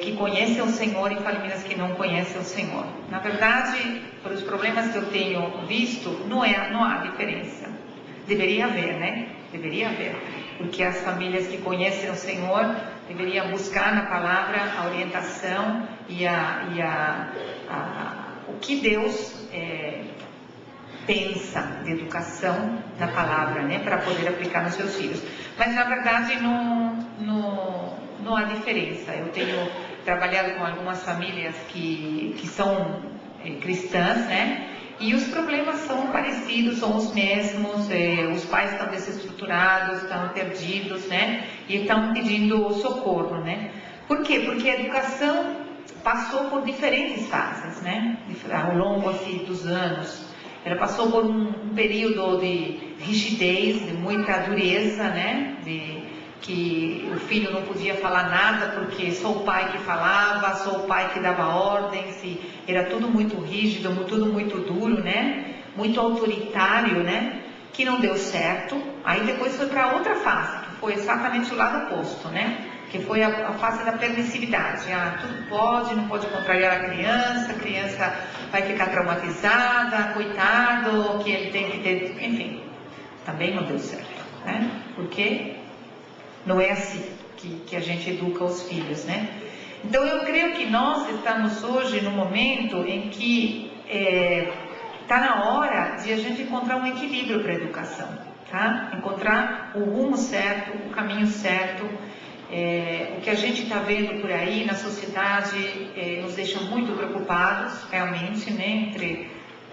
que conhecem o Senhor e famílias que não conhecem o Senhor. Na verdade, pelos problemas que eu tenho visto, não há diferença. Deveria haver, né? Deveria haver. Porque as famílias que conhecem o Senhor deveriam buscar na palavra a orientação e o que Deus pensa de educação na palavra, né, para poder aplicar nos seus filhos. Mas na verdade não há diferença. Eu tenho trabalhado com algumas famílias que são cristãs, né, e os problemas são parecidos, são os mesmos. Os pais estão desestruturados, estão perdidos, né, e estão pedindo socorro, né. Por quê? Porque a educação passou por diferentes fases, né, ao longo assim, dos anos. Ela passou por um período de rigidez, de muita dureza, né? que o filho não podia falar nada porque só o pai que falava, só o pai que dava ordens, e era tudo muito rígido, tudo muito duro, né? Muito autoritário, né? Que não deu certo. Aí depois foi para outra fase, que foi exatamente o lado oposto, né? Que foi a fase da permissividade. Tudo pode, não pode contrariar a criança vai ficar traumatizada, coitado, que ele tem que ter... Enfim, também não deu certo, né? Porque não é assim que a gente educa os filhos, né? Então eu creio que nós estamos hoje no momento em que está na hora de a gente encontrar um equilíbrio para a educação, tá? Encontrar o rumo certo, o caminho certo. O que a gente está vendo por aí na sociedade nos deixa muito preocupados, realmente, né?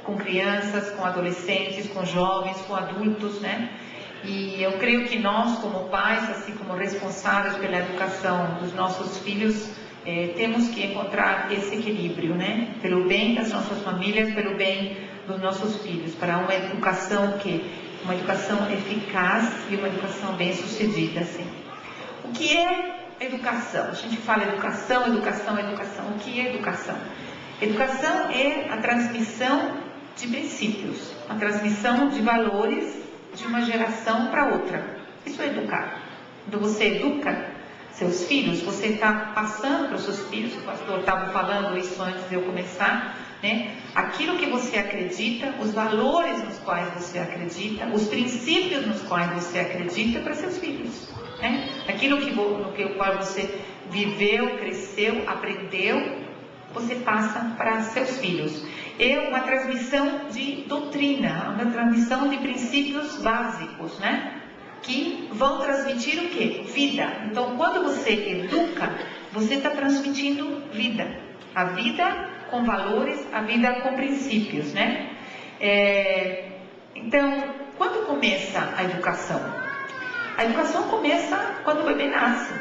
Com crianças, com adolescentes, com jovens, com adultos, né? E eu creio que nós, como pais, assim como responsáveis pela educação dos nossos filhos, temos que encontrar esse equilíbrio, né? Pelo bem das nossas famílias, pelo bem dos nossos filhos, para uma educação uma educação eficaz e uma educação bem-sucedida, assim. O que é educação? A gente fala educação. O que é educação? Educação é a transmissão de princípios, a transmissão de valores de uma geração para outra. Isso é educar. Quando você educa seus filhos, você está passando para os seus filhos, o pastor estava falando isso antes de eu começar, né? Aquilo que você acredita, os valores nos quais você acredita, os princípios nos quais você acredita para seus filhos, né? Aquilo no qual você viveu, cresceu, aprendeu, você passa para seus filhos. É uma transmissão de doutrina, uma transmissão de princípios básicos, né? Que vão transmitir o quê? Vida. Então, quando você educa, você está transmitindo vida. A vida com valores, a vida com princípios, né? Então, quando começa a educação? A educação começa quando o bebê nasce.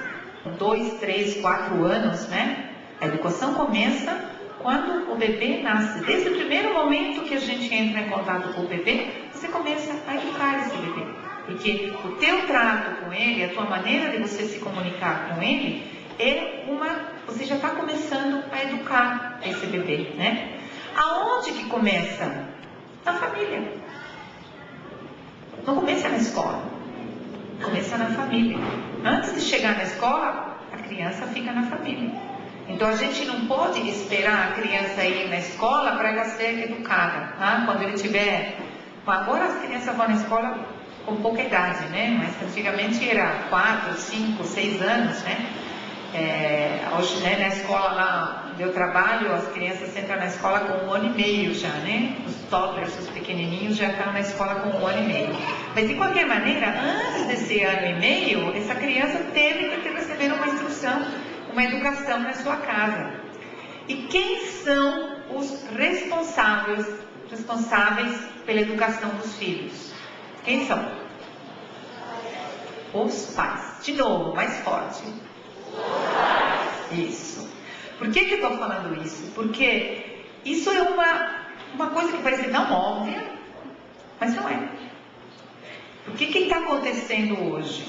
Com 2, 3, 4 anos, né? A educação começa quando o bebê nasce. Desde o primeiro momento que a gente entra em contato com o bebê, você começa a educar esse bebê. Porque o teu trato com ele, a tua maneira de você se comunicar com ele, você já está começando a educar esse bebê, né? Aonde que começa? Na família. Não começa na escola. Começa na família. Antes de chegar na escola, a criança fica na família. Então a gente não pode esperar a criança ir na escola para ela ser educada, tá? Quando ele tiver... Agora as crianças vão na escola com pouca idade, né? Mas antigamente era 4, 5, 6 anos, né? Hoje, né, na escola lá onde eu trabalho, as crianças entram na escola com 1 ano e meio já, né? Os toddlers, os pequenininhos, já estão na escola com 1 ano e meio. Mas de qualquer maneira, antes desse ano e meio, essa criança teve que receber uma instrução, uma educação na sua casa. E quem são os responsáveis pela educação dos filhos? Quem são? Os pais. De novo, mais forte. Isso. Por que eu estou falando isso? Porque isso é uma coisa que parece tão óbvia, mas não é. O que está acontecendo hoje?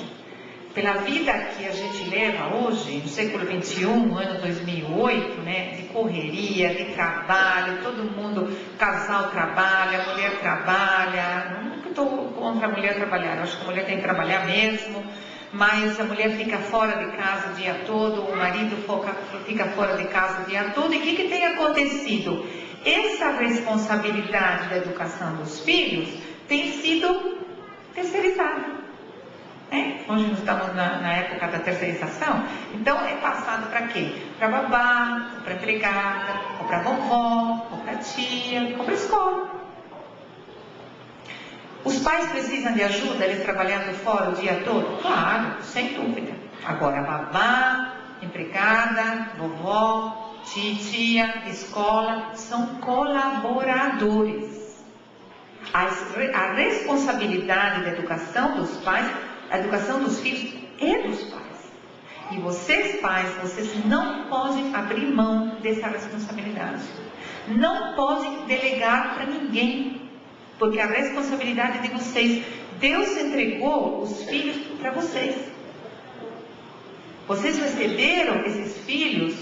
Pela vida que a gente leva hoje, no século XXI, ano 2008, né, de correria, de trabalho, todo mundo, casal trabalha, mulher trabalha. Nunca estou contra a mulher trabalhar, eu acho que a mulher tem que trabalhar mesmo, mas a mulher fica fora de casa o dia todo, o marido fica fora de casa o dia todo. E o que tem acontecido? Essa responsabilidade da educação dos filhos tem sido terceirizada. Hoje nós estamos na época da terceirização, então é passado para quê? Para babá, ou para empregada, ou para vovó, ou para tia, ou para escola. Os pais precisam de ajuda, eles trabalhando fora o dia todo? Claro, sem dúvida. Agora, babá, empregada, vovó, tia, escola, são colaboradores. A responsabilidade da educação dos pais, a educação dos filhos é dos pais. E vocês pais, vocês não podem abrir mão dessa responsabilidade. Não podem delegar para ninguém. Porque a responsabilidade é de vocês. Deus entregou os filhos para vocês. Vocês receberam esses filhos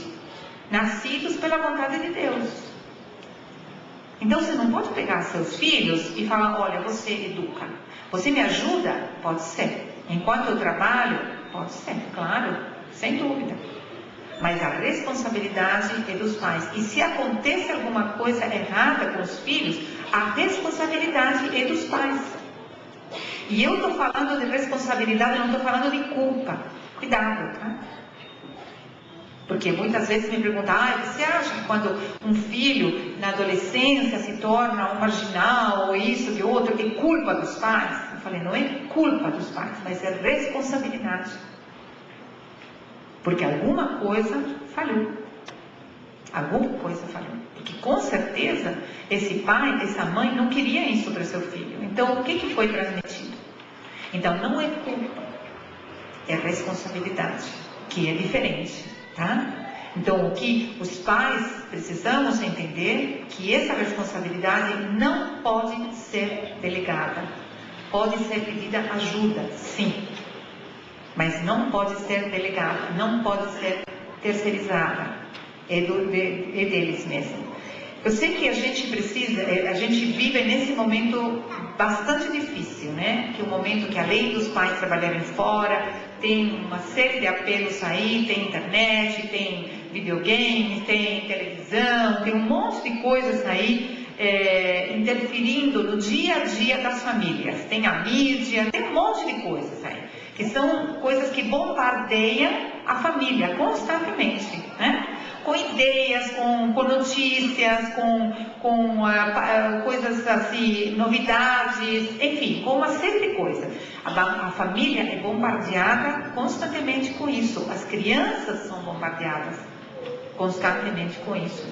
nascidos pela vontade de Deus. Então você não pode pegar seus filhos e falar, olha, você educa. Você me ajuda? Pode ser. Enquanto eu trabalho? Pode ser, claro, sem dúvida. Mas a responsabilidade é dos pais. E se acontece alguma coisa errada com os filhos, a responsabilidade é dos pais. E eu estou falando de responsabilidade, eu não estou falando de culpa. Cuidado, tá? Porque muitas vezes me perguntam, você acha que quando um filho na adolescência se torna um marginal, ou isso, de outro, é culpa dos pais? Eu falei, não é culpa dos pais, mas é responsabilidade. Porque alguma coisa falhou. Alguma coisa falhou. Porque com certeza esse pai, essa mãe não queria isso para seu filho. Então o que foi transmitido? Então não é culpa, é responsabilidade, que é diferente. Tá? Então o que os pais precisamos entender que essa responsabilidade não pode ser delegada. Pode ser pedida ajuda, sim. Mas não pode ser delegada, não pode ser terceirizada. É deles mesmo. Eu sei que a gente precisa, a gente vive nesse momento bastante difícil, né? Que é o momento que além dos pais trabalharem fora, tem uma série de apelos aí, tem internet, tem videogame, tem televisão, tem um monte de coisas aí interferindo no dia a dia das famílias. Tem a mídia, tem um monte de coisas aí, que são coisas que bombardeiam a família constantemente, né? Com ideias, com notícias, com coisas assim, novidades, enfim, com uma série de coisas. A família é bombardeada constantemente com isso. As crianças são bombardeadas constantemente com isso.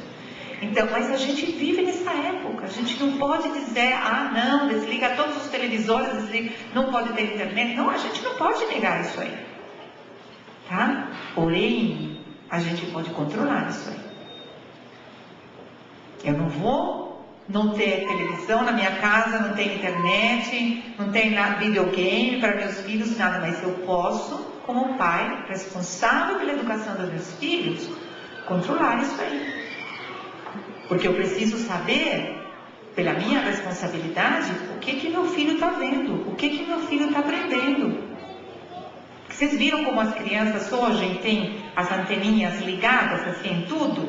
Então, mas a gente vive nessa época. A gente não pode dizer, não, desliga todos os televisores, desliga, não pode ter internet. Não, a gente não pode negar isso aí. Tá? Porém, a gente pode controlar isso aí. Eu não vou não ter televisão na minha casa, não tem internet, não tem videogame para meus filhos, nada, mas eu posso, como pai responsável pela educação dos meus filhos, controlar isso aí. Porque eu preciso saber, pela minha responsabilidade, o que meu filho está vendo, o que meu filho está aprendendo. Vocês viram como as crianças hoje têm as anteninhas ligadas assim em tudo?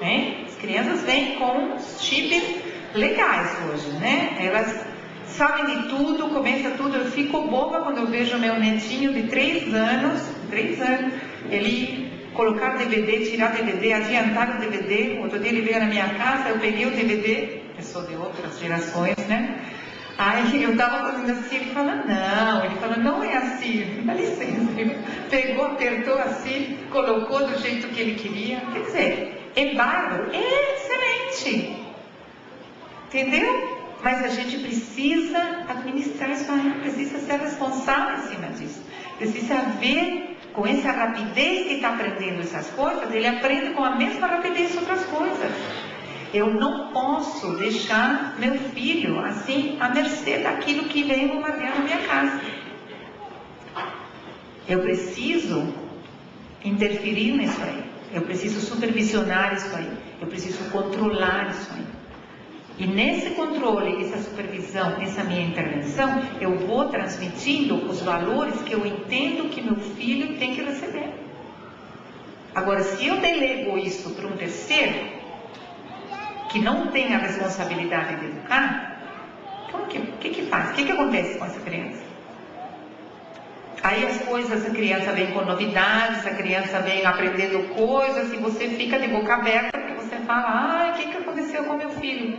Né? As crianças vêm com chips legais hoje, né? Elas sabem de tudo, começa tudo. Eu fico boba quando eu vejo meu netinho de 3 anos, ele colocar DVD, tirar DVD, adiantar o DVD. Outro dia ele veio na minha casa, eu peguei o DVD, eu sou de outras gerações, né? Aí eu estava fazendo assim, ele falou, não é assim, dá licença. Ele pegou, apertou assim, colocou do jeito que ele queria. Quer dizer, é bárbaro, é excelente. Entendeu? Mas a gente precisa administrar isso aí, precisa ser responsável em cima disso. Precisa ver com essa rapidez que está aprendendo essas coisas, ele aprende com a mesma rapidez outras coisas. Eu não posso deixar meu filho assim à mercê daquilo que vem bombardear na minha casa. Eu preciso interferir nisso aí. Eu preciso supervisionar isso aí. Eu preciso controlar isso aí. E nesse controle, essa supervisão, essa minha intervenção, eu vou transmitindo os valores que eu entendo que meu filho tem que receber. Agora, se eu delego isso para um terceiro, que não tem a responsabilidade de educar, o que faz? O que acontece com essa criança? Aí as coisas, a criança vem com novidades, a criança vem aprendendo coisas e você fica de boca aberta porque você fala, o que aconteceu com meu filho?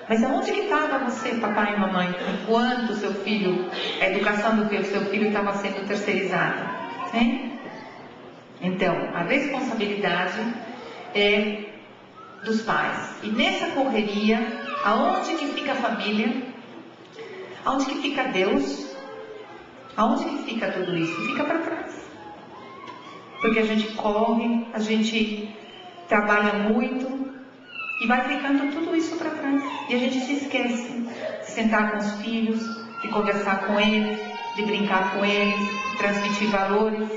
Mas aonde que estava você, papai e mamãe, enquanto a educação do seu filho estava sendo terceirizada? Né? Então, a responsabilidade é dos pais. E nessa correria, aonde que fica a família? Aonde que fica Deus? Aonde que fica tudo isso? Fica para trás. Porque a gente corre, a gente trabalha muito e vai ficando tudo isso para trás. E a gente se esquece de sentar com os filhos, de conversar com eles, de brincar com eles, de transmitir valores.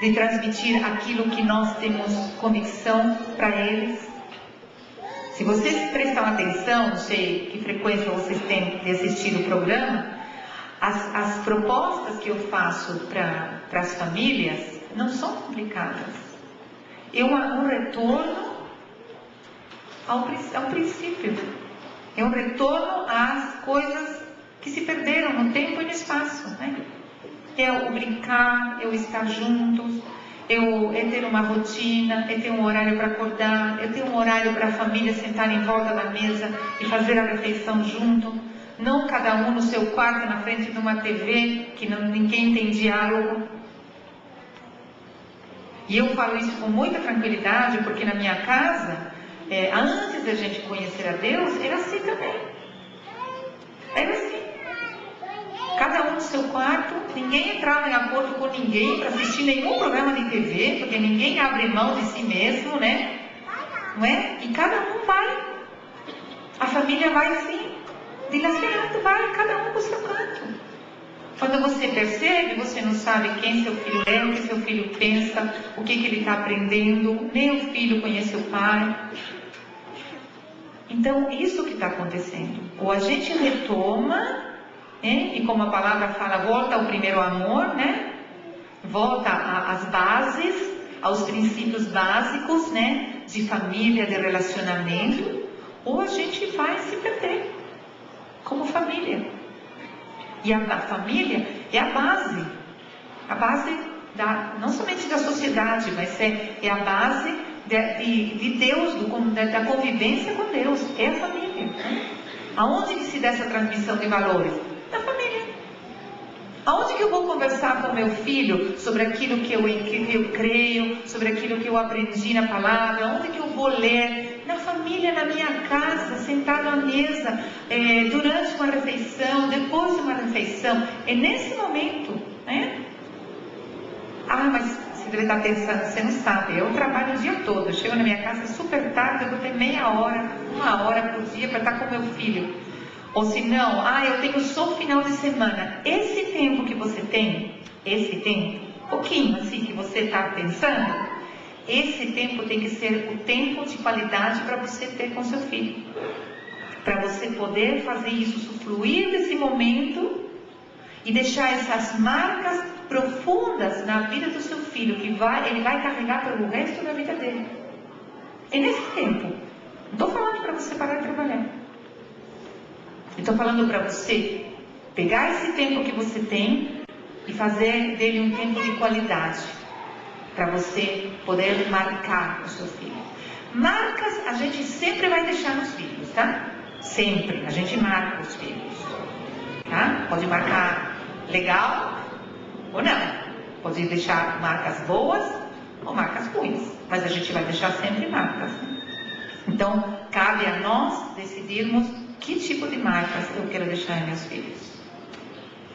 de transmitir aquilo que nós temos convicção para eles. Se vocês prestam atenção, não sei que frequência vocês têm de assistir o programa, as propostas que eu faço para as famílias não são complicadas. Um retorno ao princípio. É um retorno às coisas que se perderam no tempo e no espaço, né? É o brincar, é o estar juntos, é ter uma rotina, é ter um horário para acordar, é ter um horário para a família sentar em volta da mesa e fazer a refeição junto. Não cada um no seu quarto, na frente de uma TV, que ninguém tem diálogo. E eu falo isso com muita tranquilidade, porque na minha casa, antes da gente conhecer a Deus, era assim também. Era assim. Cada um no seu quarto, ninguém entrava em acordo com ninguém para assistir nenhum programa de TV, porque ninguém abre mão de si mesmo, né? Não é? E cada um vai. A família vai assim, dilacerando, vai, cada um para o seu canto. Quando você percebe, você não sabe quem seu filho é, o que seu filho pensa, o que ele está aprendendo, nem o filho conhece o pai. Então, isso que está acontecendo. Ou a gente retoma, e como a palavra fala, volta ao primeiro amor, né? Volta às bases, aos princípios básicos, né? De família, de relacionamento, ou a gente vai se perder como família. E a família é a base não somente da sociedade, mas é a base de Deus, da convivência com Deus, é a família. Né? Aonde que se dá essa transmissão de valores? Na família. Aonde que eu vou conversar com meu filho sobre aquilo que eu creio, sobre aquilo que eu aprendi na palavra? Aonde que eu vou ler? Na família, na minha casa, sentado à mesa, durante uma refeição, depois de uma refeição. É nesse momento, né? Ah, mas você deve estar pensando, você não sabe, eu trabalho o dia todo, eu chego na minha casa super tarde, eu vou ter meia hora, 1 hora por dia para estar com meu filho. Ou se não, eu tenho só o final de semana. Esse tempo que você tem, pouquinho assim que você está pensando, esse tempo tem que ser o tempo de qualidade para você ter com seu filho. Para você poder fazer isso, usufruir desse momento e deixar essas marcas profundas na vida do seu filho, que ele vai carregar pelo resto da vida dele. É nesse tempo. Não estou falando para você parar de trabalhar. Estou falando para você pegar esse tempo que você tem e fazer dele um tempo de qualidade, para você poder marcar o seu filho. Marcas a gente sempre vai deixar nos filhos, tá? Sempre. A gente marca os filhos. Tá? Pode marcar legal ou não. Pode deixar marcas boas ou marcas ruins. Mas a gente vai deixar sempre marcas. Né? Então, cabe a nós decidirmos que tipo de marcas eu quero deixar em meus filhos.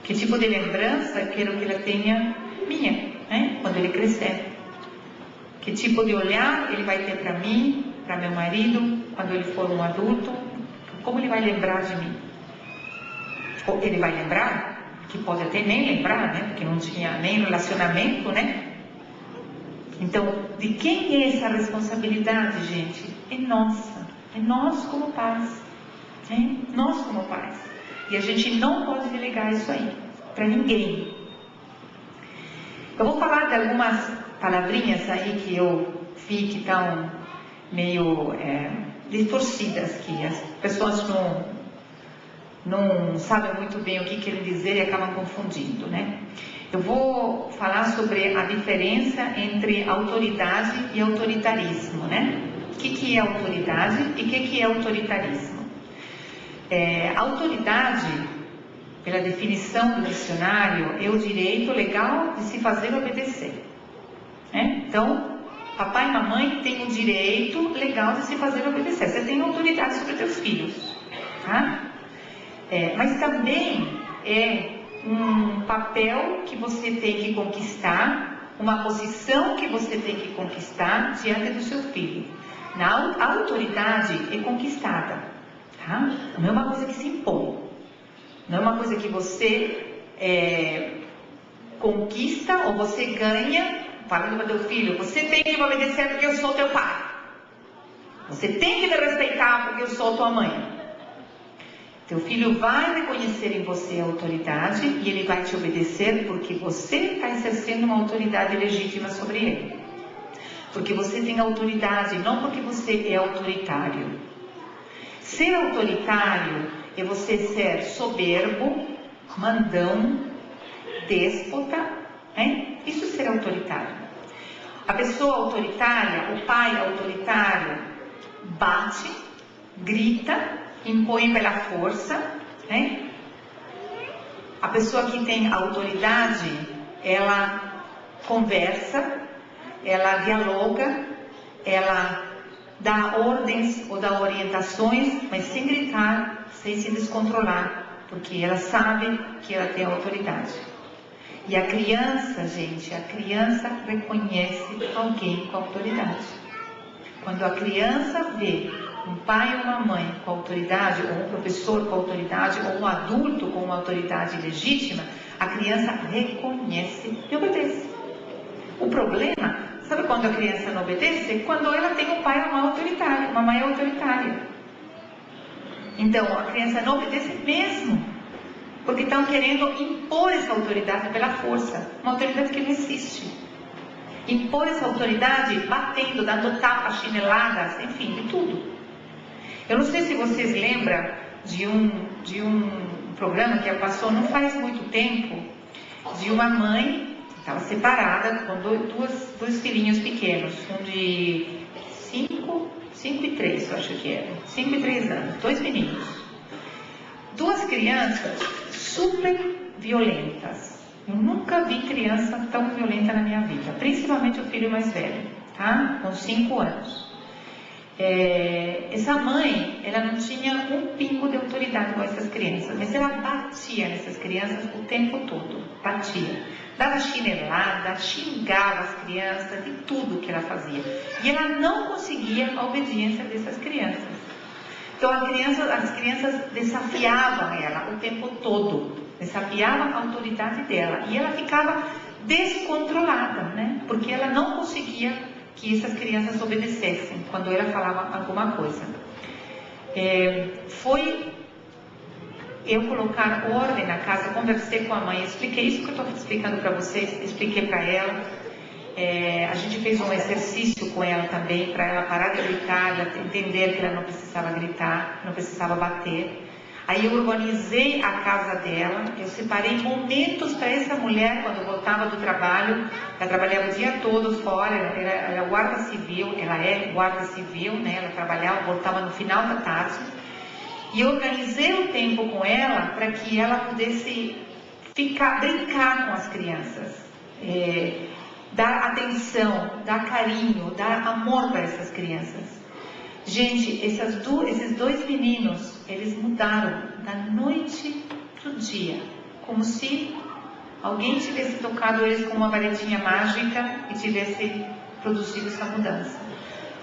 Que tipo de lembrança eu quero que ele tenha minha, né? Quando ele crescer. Que tipo de olhar ele vai ter para mim, para meu marido, quando ele for um adulto. Como ele vai lembrar de mim? Ou ele vai lembrar, que pode até nem lembrar, né? Porque não tinha nem relacionamento, né? Então, de quem é essa responsabilidade, gente? É nossa. É nós como pais. Nós como pais. E a gente não pode delegar isso aí para ninguém. Eu vou falar de algumas palavrinhas aí que eu vi que estão meio distorcidas, que as pessoas não sabem muito bem o que querem dizer e acabam confundindo, né? Eu vou falar sobre a diferença entre autoridade e autoritarismo, né? O que é autoridade e o que é autoritarismo? Autoridade, pela definição do dicionário, é o direito legal de se fazer obedecer. Então, papai e mamãe têm o direito legal de se fazer obedecer. Você tem autoridade sobre seus filhos, tá? Mas também é um papel que você tem que conquistar, uma posição que você tem que conquistar diante do seu filho. A autoridade é conquistada. Tá? Não é uma coisa que se impõe, não é uma coisa que você conquista ou você ganha falando para teu filho, você tem que me obedecer porque eu sou teu pai. Você tem que me respeitar porque eu sou tua mãe. Teu filho vai reconhecer em você a autoridade e ele vai te obedecer porque você está exercendo uma autoridade legítima sobre ele. Porque você tem autoridade, não porque você é autoritário. Ser autoritário é você ser soberbo, mandão, déspota, hein? Isso é ser autoritário. A pessoa autoritária, o pai autoritário, bate, grita, impõe pela força, né? A pessoa que tem autoridade, ela conversa, ela dialoga, ela dá ordens ou dá orientações, mas sem gritar, sem se descontrolar, porque ela sabe que ela tem autoridade. E a criança, gente, a criança reconhece alguém com autoridade. Quando a criança vê um pai ou uma mãe com autoridade, ou um professor com autoridade, ou um adulto com uma autoridade legítima, a criança reconhece e obedece. O problema, sabe quando a criança não obedece? É quando ela tem um pai ou uma autoritária, uma mãe autoritária. Então, a criança não obedece mesmo, porque estão querendo impor essa autoridade pela força, uma autoridade que não existe. Impor essa autoridade batendo, dando tapas, chineladas, enfim, de tudo. Eu não sei se vocês lembram de um programa que passou não faz muito tempo, de uma mãe que estava separada com dois filhinhos pequenos, um de 5 e 3, eu acho que era, 5 e 3 anos, 2 meninos. 2 crianças super violentas. Eu nunca vi criança tão violenta na minha vida, principalmente o filho mais velho, tá? Com 5 anos. Essa mãe, ela não tinha um pingo de autoridade com essas crianças, mas ela batia nessas crianças o tempo todo, batia. Dava chinelada, xingava as crianças, de tudo que ela fazia. E ela não conseguia a obediência dessas crianças. Então as crianças desafiavam ela o tempo todo, desafiavam a autoridade dela. E ela ficava descontrolada, né? Porque ela não conseguia que essas crianças obedecessem quando ela falava alguma coisa. Foi eu colocar ordem na casa, conversei com a mãe, expliquei isso que eu estou explicando para vocês, expliquei para ela. A gente fez um exercício com ela também, para ela parar de gritar, ela entender que ela não precisava gritar, não precisava bater. Aí eu organizei a casa dela, eu separei momentos para essa mulher, quando voltava do trabalho, ela trabalhava o dia todo fora, ela era guarda civil, ela é guarda civil, né? Ela trabalhava, voltava no final da tarde, e eu organizei o tempo com ela para que ela pudesse brincar com as crianças, dar atenção, dar carinho, dar amor para essas crianças. Gente, esses 2 meninos, eles mudaram da noite pro dia, como se alguém tivesse tocado eles com uma varetinha mágica e tivesse produzido essa mudança.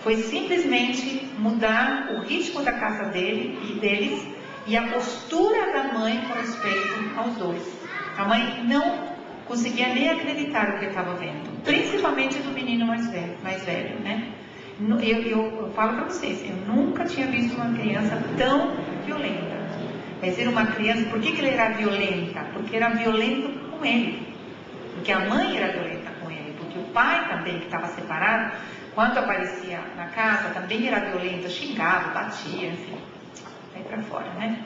Foi simplesmente mudar o ritmo da casa deles e a postura da mãe com respeito aos 2. A mãe não conseguia nem acreditar o que estava vendo, principalmente do menino mais velho, né? Eu falo para vocês, eu nunca tinha visto uma criança tão violenta. Mas era uma criança, por que ele era violenta? Porque era violento com ele. Porque a mãe era violenta com ele. Porque o pai também, que estava separado, quando aparecia na casa, também era violento, xingava, batia, enfim. Aí para fora, né?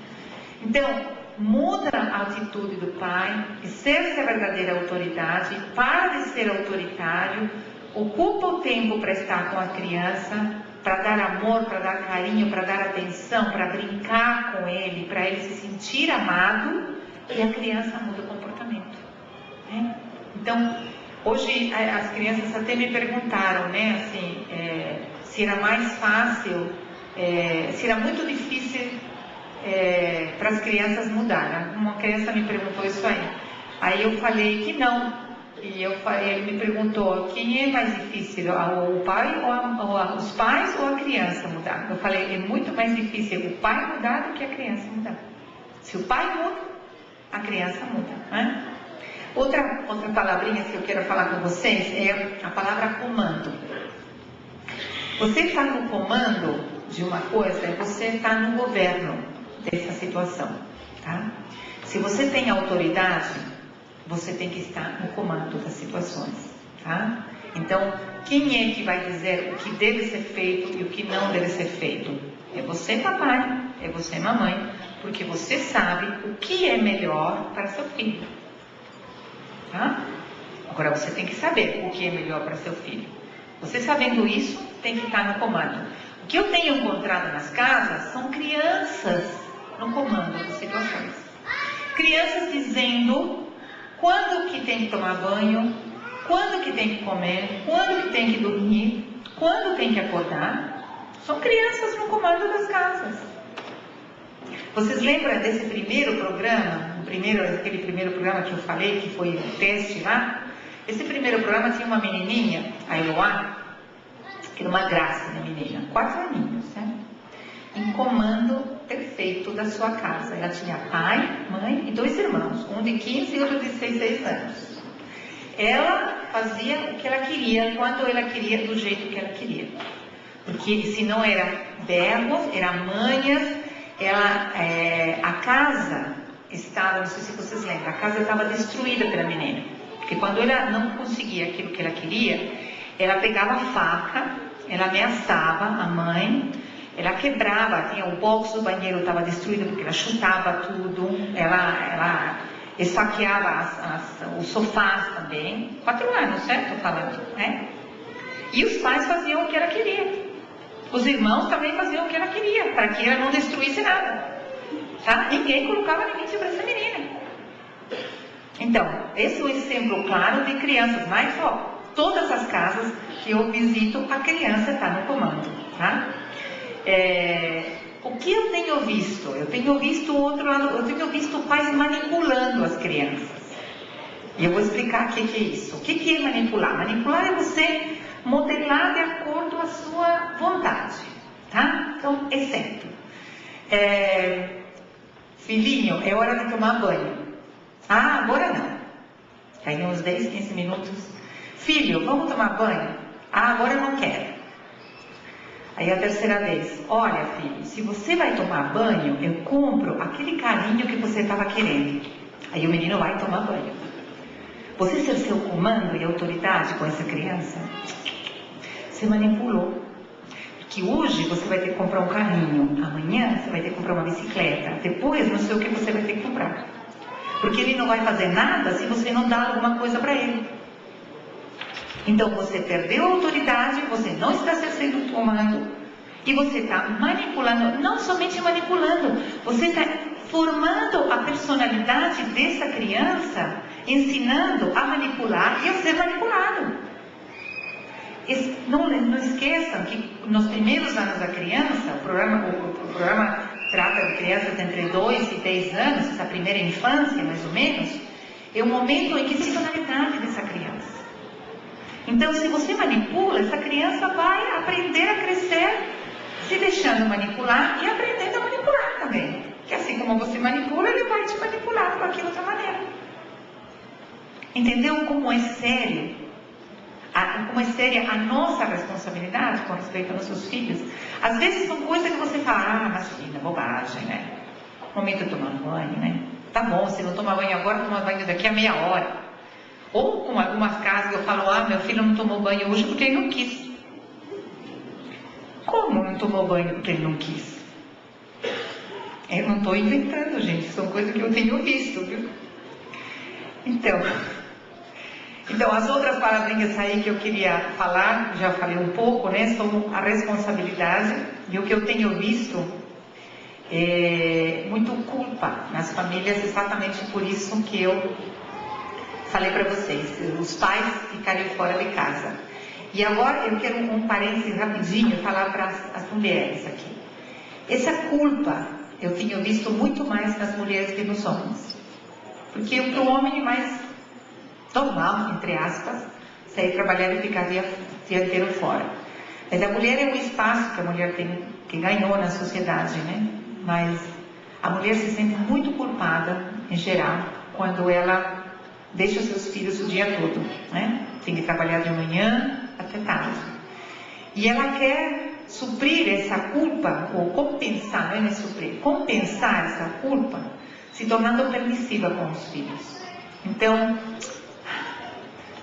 Então, muda a atitude do pai, exerce a verdadeira autoridade, para de ser autoritário, ocupa o tempo para estar com a criança, para dar amor, para dar carinho, para dar atenção, para brincar com ele, para ele se sentir amado, e a criança muda o comportamento, né? Então, hoje as crianças até me perguntaram, né, assim, se era mais fácil, se era muito difícil para as crianças mudarem. Uma criança me perguntou isso aí. Aí eu falei que não. E ele me perguntou, quem é mais difícil, o pai ou os pais ou a criança mudar? Eu falei, é muito mais difícil o pai mudar do que a criança mudar. Se o pai muda, a criança muda, né? Outra palavrinha que eu quero falar com vocês é a palavra comando. Você está no comando de uma coisa, você está no governo dessa situação, tá? Se você tem autoridade, você tem que estar no comando das situações, tá? Então, quem é que vai dizer o que deve ser feito e o que não deve ser feito? É você, papai, é você, mamãe, porque você sabe o que é melhor para seu filho, tá? Agora, você tem que saber o que é melhor para seu filho. Você sabendo isso, tem que estar no comando. O que eu tenho encontrado nas casas são crianças no comando das situações. Crianças dizendo quando que tem que tomar banho, quando que tem que comer, quando que tem que dormir, quando tem que acordar. São crianças no comando das casas. Vocês lembram desse primeiro programa, aquele primeiro programa que eu falei, que foi um teste lá? Esse primeiro programa tinha uma menininha, a Eloá, que era uma graça de menina, 4 aninhos, né? Em comando perfeito da sua casa. Ela tinha pai, mãe e 2 irmãos, um de 15 e outro de 16 anos. Ela fazia o que ela queria, quando ela queria, do jeito que ela queria. Porque se não era berros, era manhas, a casa estava, não sei se vocês lembram, a casa estava destruída pela menina. Porque quando ela não conseguia aquilo que ela queria, ela pegava a faca, ela ameaçava a mãe, ela quebrava, tinha o box do banheiro estava destruído porque ela chutava tudo, ela esfaqueava os sofás também. 4 anos, certo? Estou falando, né? E os pais faziam o que ela queria. Os irmãos também faziam o que ela queria, para que ela não destruísse nada. Tá? Ninguém colocava limite para essa menina. Então, esse é um exemplo claro de crianças, mas todas as casas que eu visito, a criança está no comando, tá? O que eu tenho visto? Eu tenho visto o outro lado, eu tenho visto pais manipulando as crianças. E eu vou explicar o que é isso. O que é manipular? Manipular é você modelar de acordo com a sua vontade, tá? Então, exemplo. Filhinho, é hora de tomar banho. Ah, agora não. Aí uns 10, 15 minutos. Filho, vamos tomar banho? Ah, agora eu não quero. Aí a terceira vez. Olha, filho, se você vai tomar banho, eu compro aquele carinho que você estava querendo. Aí o menino vai tomar banho. Você exerceu comando e autoridade com essa criança? Você manipulou. Porque hoje você vai ter que comprar um carrinho. Amanhã você vai ter que comprar uma bicicleta. Depois não sei o que você vai ter que comprar. Porque ele não vai fazer nada se você não dá alguma coisa para ele. Então você perdeu a autoridade, você não está exercendo o comando e você está manipulando, não somente manipulando, você está formando a personalidade dessa criança, ensinando a manipular e a ser manipulado. Não esqueçam que nos primeiros anos da criança, o programa trata de crianças entre 2 e 10 anos, essa primeira infância mais ou menos, é o momento em que se torna a personalidade dessa criança. Então, se você manipula, essa criança vai aprender a crescer se deixando manipular e aprendendo a manipular também. Que assim como você manipula, ele vai te manipular de outra maneira. Entendeu como é sério? Como é séria a nossa responsabilidade com respeito aos nossos filhos? Às vezes são coisas que você fala, imagina, bobagem, né? Momento de tomar banho, né? Tá bom, se não tomar banho agora, toma banho daqui a meia hora. Ou com algumas casas que eu falo, meu filho não tomou banho hoje porque ele não quis. Como não tomou banho porque ele não quis? Eu não estou inventando, gente, são coisas que eu tenho visto, viu? Então, as outras palavrinhas aí que eu queria falar, já falei um pouco, né, são a responsabilidade, e o que eu tenho visto é muito culpa nas famílias, exatamente por isso que eu falei para vocês, os pais ficarem fora de casa. E agora eu quero um parênteses rapidinho falar para as mulheres aqui. Essa culpa eu tenho visto muito mais nas mulheres que nos homens. Porque para o homem é mais normal, entre aspas, sair trabalhar e ficar o dia inteiro fora. Mas a mulher é um espaço que a mulher tem, que ganhou na sociedade, né? Mas a mulher se sente muito culpada, em geral, quando ela deixa seus filhos o dia todo, né? Tem que trabalhar de manhã até tarde. E ela quer suprir essa culpa, ou compensar, não é suprir, compensar essa culpa, se tornando permissiva com os filhos. Então,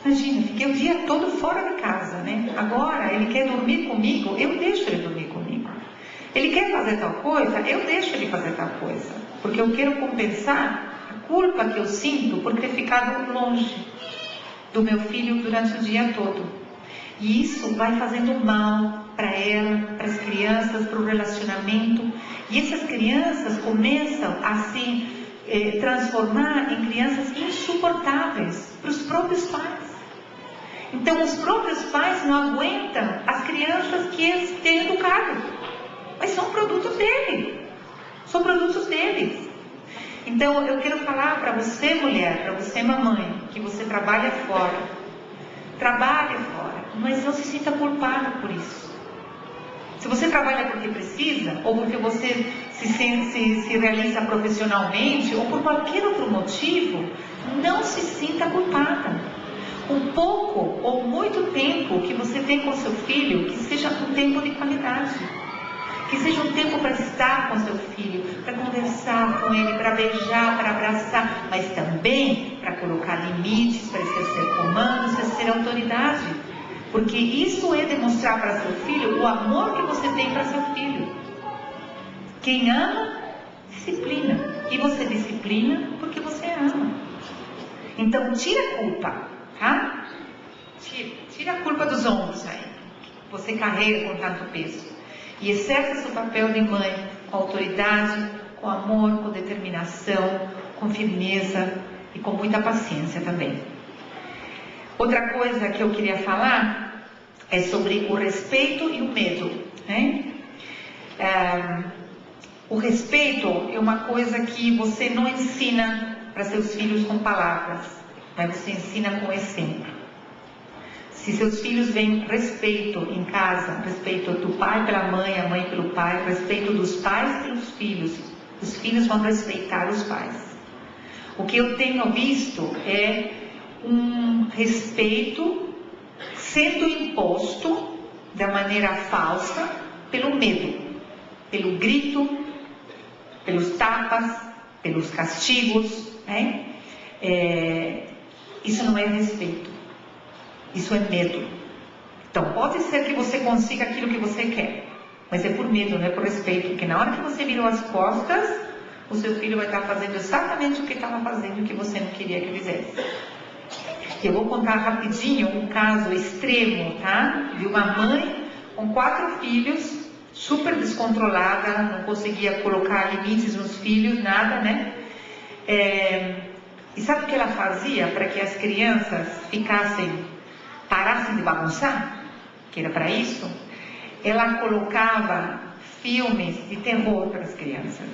imagina, fiquei o dia todo fora de casa, né? Agora ele quer dormir comigo, eu deixo ele dormir comigo. Ele quer fazer tal coisa, eu deixo ele fazer tal coisa. Porque eu quero compensar a culpa que eu sinto por ter ficado longe do meu filho durante o dia todo. E isso vai fazendo mal para ela, para as crianças, para o relacionamento. E essas crianças começam a se transformar em crianças insuportáveis para os próprios pais. Então os próprios pais não aguentam as crianças que eles têm educado. Mas são produtos dele. São produtos deles. Então eu quero falar para você, mulher, para você, mamãe, que você trabalha fora. Trabalhe fora, mas não se sinta culpada por isso. Se você trabalha porque precisa, ou porque você se realiza profissionalmente, ou por qualquer outro motivo, não se sinta culpada. O pouco ou muito tempo que você tem com seu filho, que seja um tempo de qualidade. Que seja um tempo para estar com seu filho, para conversar com ele, para beijar, para abraçar, mas também para colocar limites, para exercer comandos, exercer autoridade. Porque isso é demonstrar para seu filho o amor que você tem para seu filho. Quem ama, disciplina. E você disciplina porque você ama. Então, tira a culpa, tá? Tira a culpa dos ombros aí, que você carrega com tanto peso. E exerce seu papel de mãe com autoridade, com amor, com determinação, com firmeza e com muita paciência também. Outra coisa que eu queria falar é sobre o respeito e o medo, né? O respeito é uma coisa que você não ensina para seus filhos com palavras, mas você ensina com exemplo. Se seus filhos veem respeito em casa, respeito do pai pela mãe, a mãe pelo pai, respeito dos pais pelos filhos, os filhos vão respeitar os pais. O que eu tenho visto é um respeito sendo imposto da maneira falsa pelo medo, pelo grito, pelos tapas, pelos castigos, né? Isso não é respeito. Isso é medo. Então, pode ser que você consiga aquilo que você quer, mas é por medo, não é por respeito. Porque na hora que você virou as costas, o seu filho vai estar fazendo exatamente o que estava fazendo, que você não queria que fizesse. Eu vou contar rapidinho um caso extremo, tá? De uma mãe com 4 filhos, super descontrolada, não conseguia colocar limites nos filhos, nada, né? E sabe o que ela fazia para que as crianças parassem de bagunçar, que era para isso? Ela colocava filmes de terror para as crianças.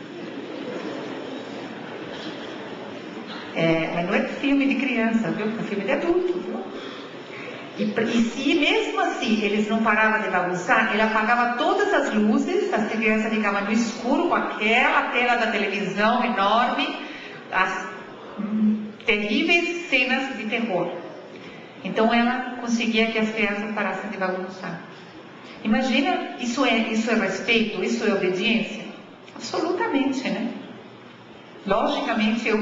Mas não é filme de criança, viu? É filme de adulto, viu? E se mesmo assim eles não paravam de bagunçar, ela apagava todas as luzes, as crianças ficavam no escuro com aquela tela da televisão enorme, as terríveis cenas de terror. Então ela conseguia que as crianças parassem de bagunçar. Imagina, isso é respeito, isso é obediência? Absolutamente, né? Logicamente eu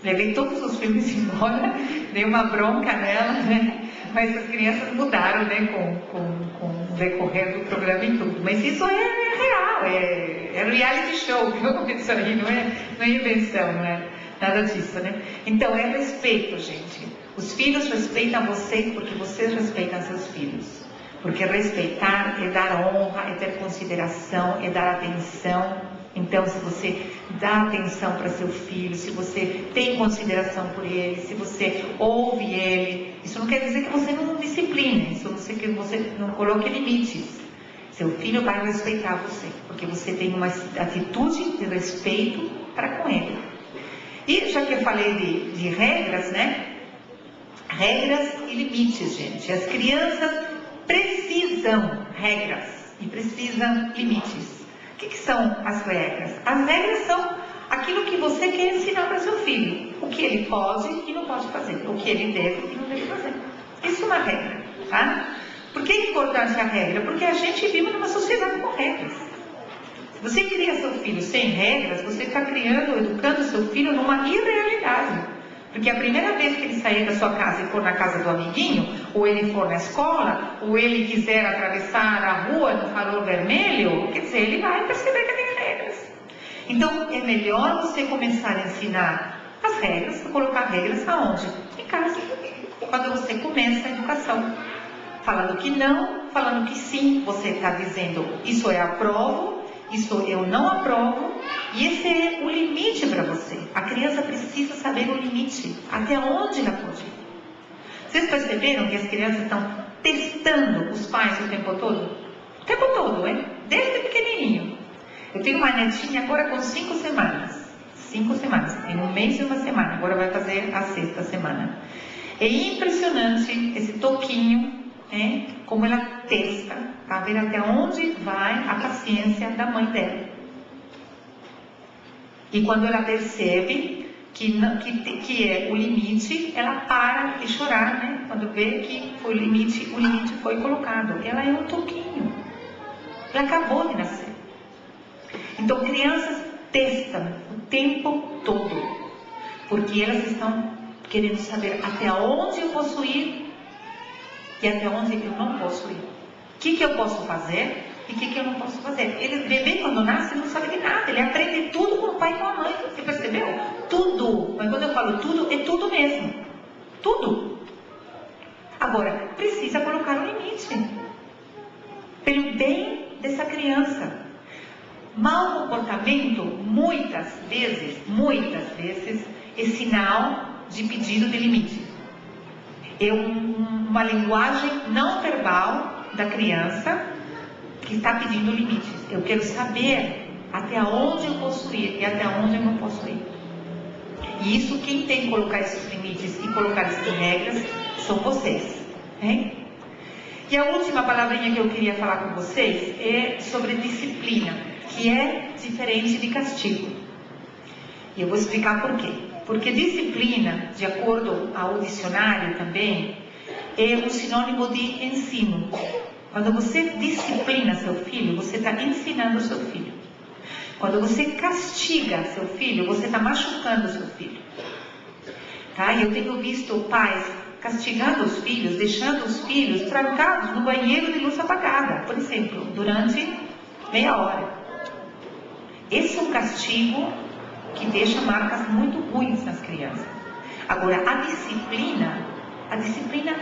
levei todos os filmes embora, dei uma bronca nela, né? Mas as crianças mudaram, né? Com o decorrer do programa e tudo. Mas isso é real, é reality show, viu? Isso aí não é invenção, não é nada disso, né? Então é respeito, gente. Os filhos respeitam vocês porque vocês respeitam seus filhos. Porque respeitar é dar honra, é ter consideração, é dar atenção. Então, se você dá atenção para seu filho, se você tem consideração por ele, se você ouve ele, isso não quer dizer que você não discipline, isso não quer dizer que você não coloque limites. Seu filho vai respeitar você, porque você tem uma atitude de respeito para com ele. E já que eu falei de regras, né? Regras e limites, gente. As crianças precisam regras e precisam limites. O que são as regras? As regras são aquilo que você quer ensinar para seu filho. O que que ele pode e não pode fazer, o que ele deve e não deve fazer. Isso é uma regra, tá? Por que é importante a regra? Porque a gente vive numa sociedade com regras. Se você cria seu filho sem regras, você está criando, educando seu filho numa irrealidade. Porque a primeira vez que ele sair da sua casa e for na casa do amiguinho, ou ele for na escola, ou ele quiser atravessar a rua no farol vermelho, quer dizer, ele vai perceber que tem regras. Então, é melhor você começar a ensinar as regras, colocar regras aonde? Em casa. Quando você começa a educação. Falando que não, falando que sim, você está dizendo, isso eu aprovo, isso eu não aprovo, e esse é o limite para você. A criança precisa saber o limite, até onde ela pode ir. Vocês perceberam que as crianças estão testando os pais o tempo todo? O tempo todo, hein? Desde pequenininho. Eu tenho uma netinha agora com 5 semanas. 5 semanas, tem um mês e uma semana, agora vai fazer a 6ª semana. É impressionante esse toquinho, como ela testa, para ver até onde vai a paciência da mãe dela. E quando ela percebe que é o limite, ela para de chorar, né? Quando vê que foi o limite foi colocado. Ela é um toquinho. Ela acabou de nascer. Então, crianças testam o tempo todo, porque elas estão querendo saber até onde eu posso ir e até onde eu não posso ir. O que eu posso fazer e o que eu não posso fazer. Ele, bebê, quando nasce, não sabe de nada. Ele aprende tudo com o pai e com a mãe. Você percebeu? Tudo. Mas quando eu falo tudo, é tudo mesmo. Tudo. Agora, precisa colocar um limite. Pelo bem dessa criança. Mau comportamento, muitas vezes, é sinal de pedido de limite. É uma linguagem não verbal da criança que está pedindo limites. Eu quero saber até onde eu posso ir e até onde eu não posso ir. E isso, quem tem que colocar esses limites e colocar essas regras são vocês. Hein? E a última palavrinha que eu queria falar com vocês é sobre disciplina, que é diferente de castigo. E eu vou explicar por quê. Porque disciplina, de acordo ao dicionário também, é um sinônimo de ensino. Quando você disciplina seu filho, você está ensinando o seu filho. Quando você castiga seu filho, você está machucando o seu filho. Tá? Eu tenho visto pais castigando os filhos, deixando os filhos trancados no banheiro de luz apagada, por exemplo, durante meia hora. Esse é um castigo que deixa marcas muito ruins nas crianças. Agora, a disciplina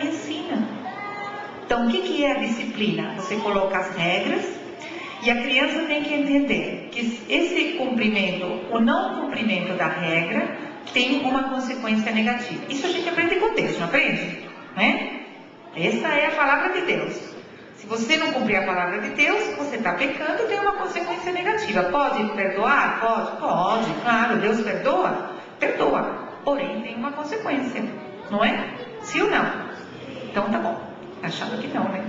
ensina. Então, o que é a disciplina? Você coloca as regras e a criança tem que entender que esse cumprimento ou não cumprimento da regra tem uma consequência negativa. Isso a gente aprende com Deus, não aprende? Né? Essa é a palavra de Deus. Se você não cumprir a palavra de Deus, você está pecando e tem uma consequência negativa. Pode perdoar? Pode, claro. Deus perdoa? Perdoa. Porém, tem uma consequência. Não é? Sim ou não? Então tá bom. Achando que não, né?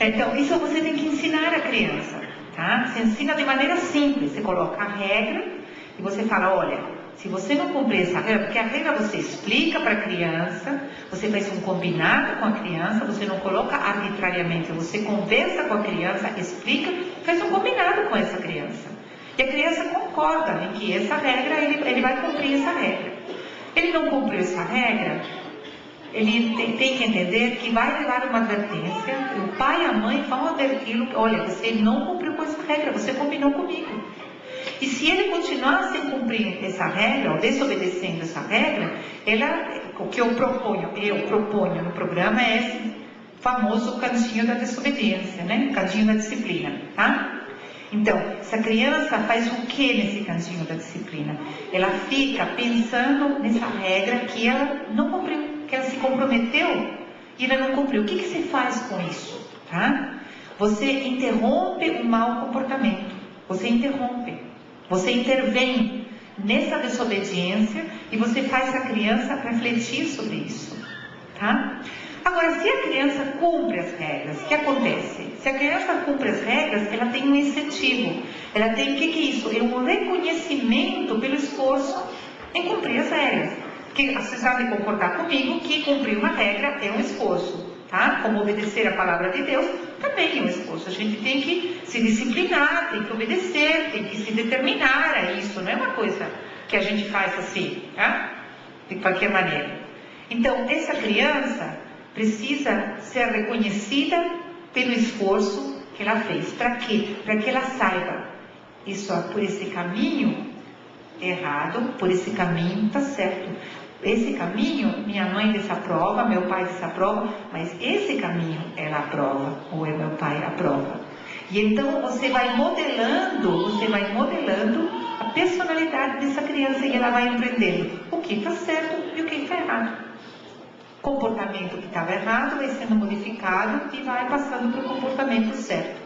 Então, isso você tem que ensinar a criança. Tá? Você ensina de maneira simples. Você coloca a regra e você fala, olha, se você não cumprir essa regra, porque a regra você explica para a criança, você faz um combinado com a criança, você não coloca arbitrariamente, você conversa com a criança, explica, faz um combinado com essa criança. E a criança concorda em que essa regra, ele vai cumprir essa regra. Ele não cumpriu essa regra, ele tem que entender que vai levar uma advertência, o pai e a mãe vão adverti-lo, olha, você não cumpriu com essa regra, você combinou comigo. E se ele continuar sem cumprir essa regra, ou desobedecendo essa regra, o que eu proponho no programa é esse famoso cantinho da desobediência, né? Cantinho da disciplina, tá? Então, essa criança faz o que nesse cantinho da disciplina? Ela fica pensando nessa regra que ela não cumpriu, que ela se comprometeu e ela não cumpriu. O que você faz com isso? Tá? Você interrompe o mau comportamento. Você interrompe. Você intervém nessa desobediência e você faz a criança refletir sobre isso. Tá? Agora, se a criança cumpre as regras, o que acontece? Se a criança cumpre as regras, ela tem um incentivo. Ela tem, o que é isso? É um reconhecimento pelo esforço. em cumprir as regras. Porque você sabe concordar comigo que cumprir uma regra é um esforço, tá? Como obedecer a palavra de Deus também é um esforço. A gente tem que se disciplinar, tem que obedecer, tem que se determinar a isso. Não é uma coisa que a gente faz assim, tá? De qualquer maneira. Então, essa criança precisa ser reconhecida pelo esforço que ela fez. Para quê? Para que ela saiba, isso por esse caminho errado, por esse caminho está certo. Esse caminho, minha mãe desaprova, meu pai desaprova, mas esse caminho ela aprova, ou é meu pai aprova. E então você vai modelando a personalidade dessa criança e ela vai aprendendo o que está certo e o que está errado. O comportamento que estava errado vai sendo modificado e vai passando para o comportamento certo.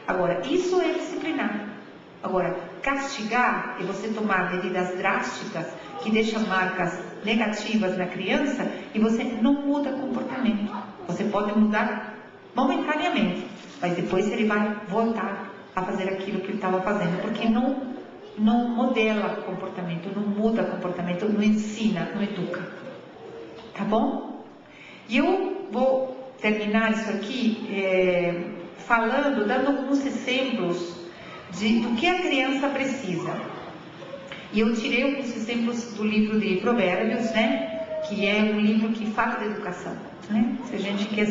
Agora, isso é disciplinar. Agora, castigar é você tomar medidas drásticas que deixam marcas negativas na criança e você não muda o comportamento. Você pode mudar momentaneamente, mas depois ele vai voltar a fazer aquilo que ele estava fazendo, porque não modela comportamento, não muda comportamento, não ensina, não educa. Tá bom? E eu vou terminar isso aqui dando alguns exemplos do que a criança precisa. E eu tirei alguns exemplos do livro de Provérbios, né? Que é um livro que fala de educação, né? Se a gente quer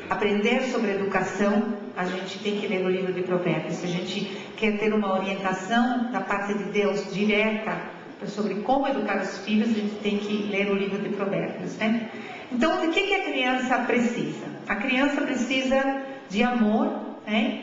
aprender sobre educação, a gente tem que ler o livro de Provérbios. Se a gente quer ter uma orientação da parte de Deus direta sobre como educar os filhos, a gente tem que ler o livro de Provérbios, né? Então, o que a criança precisa? A criança precisa de amor, né?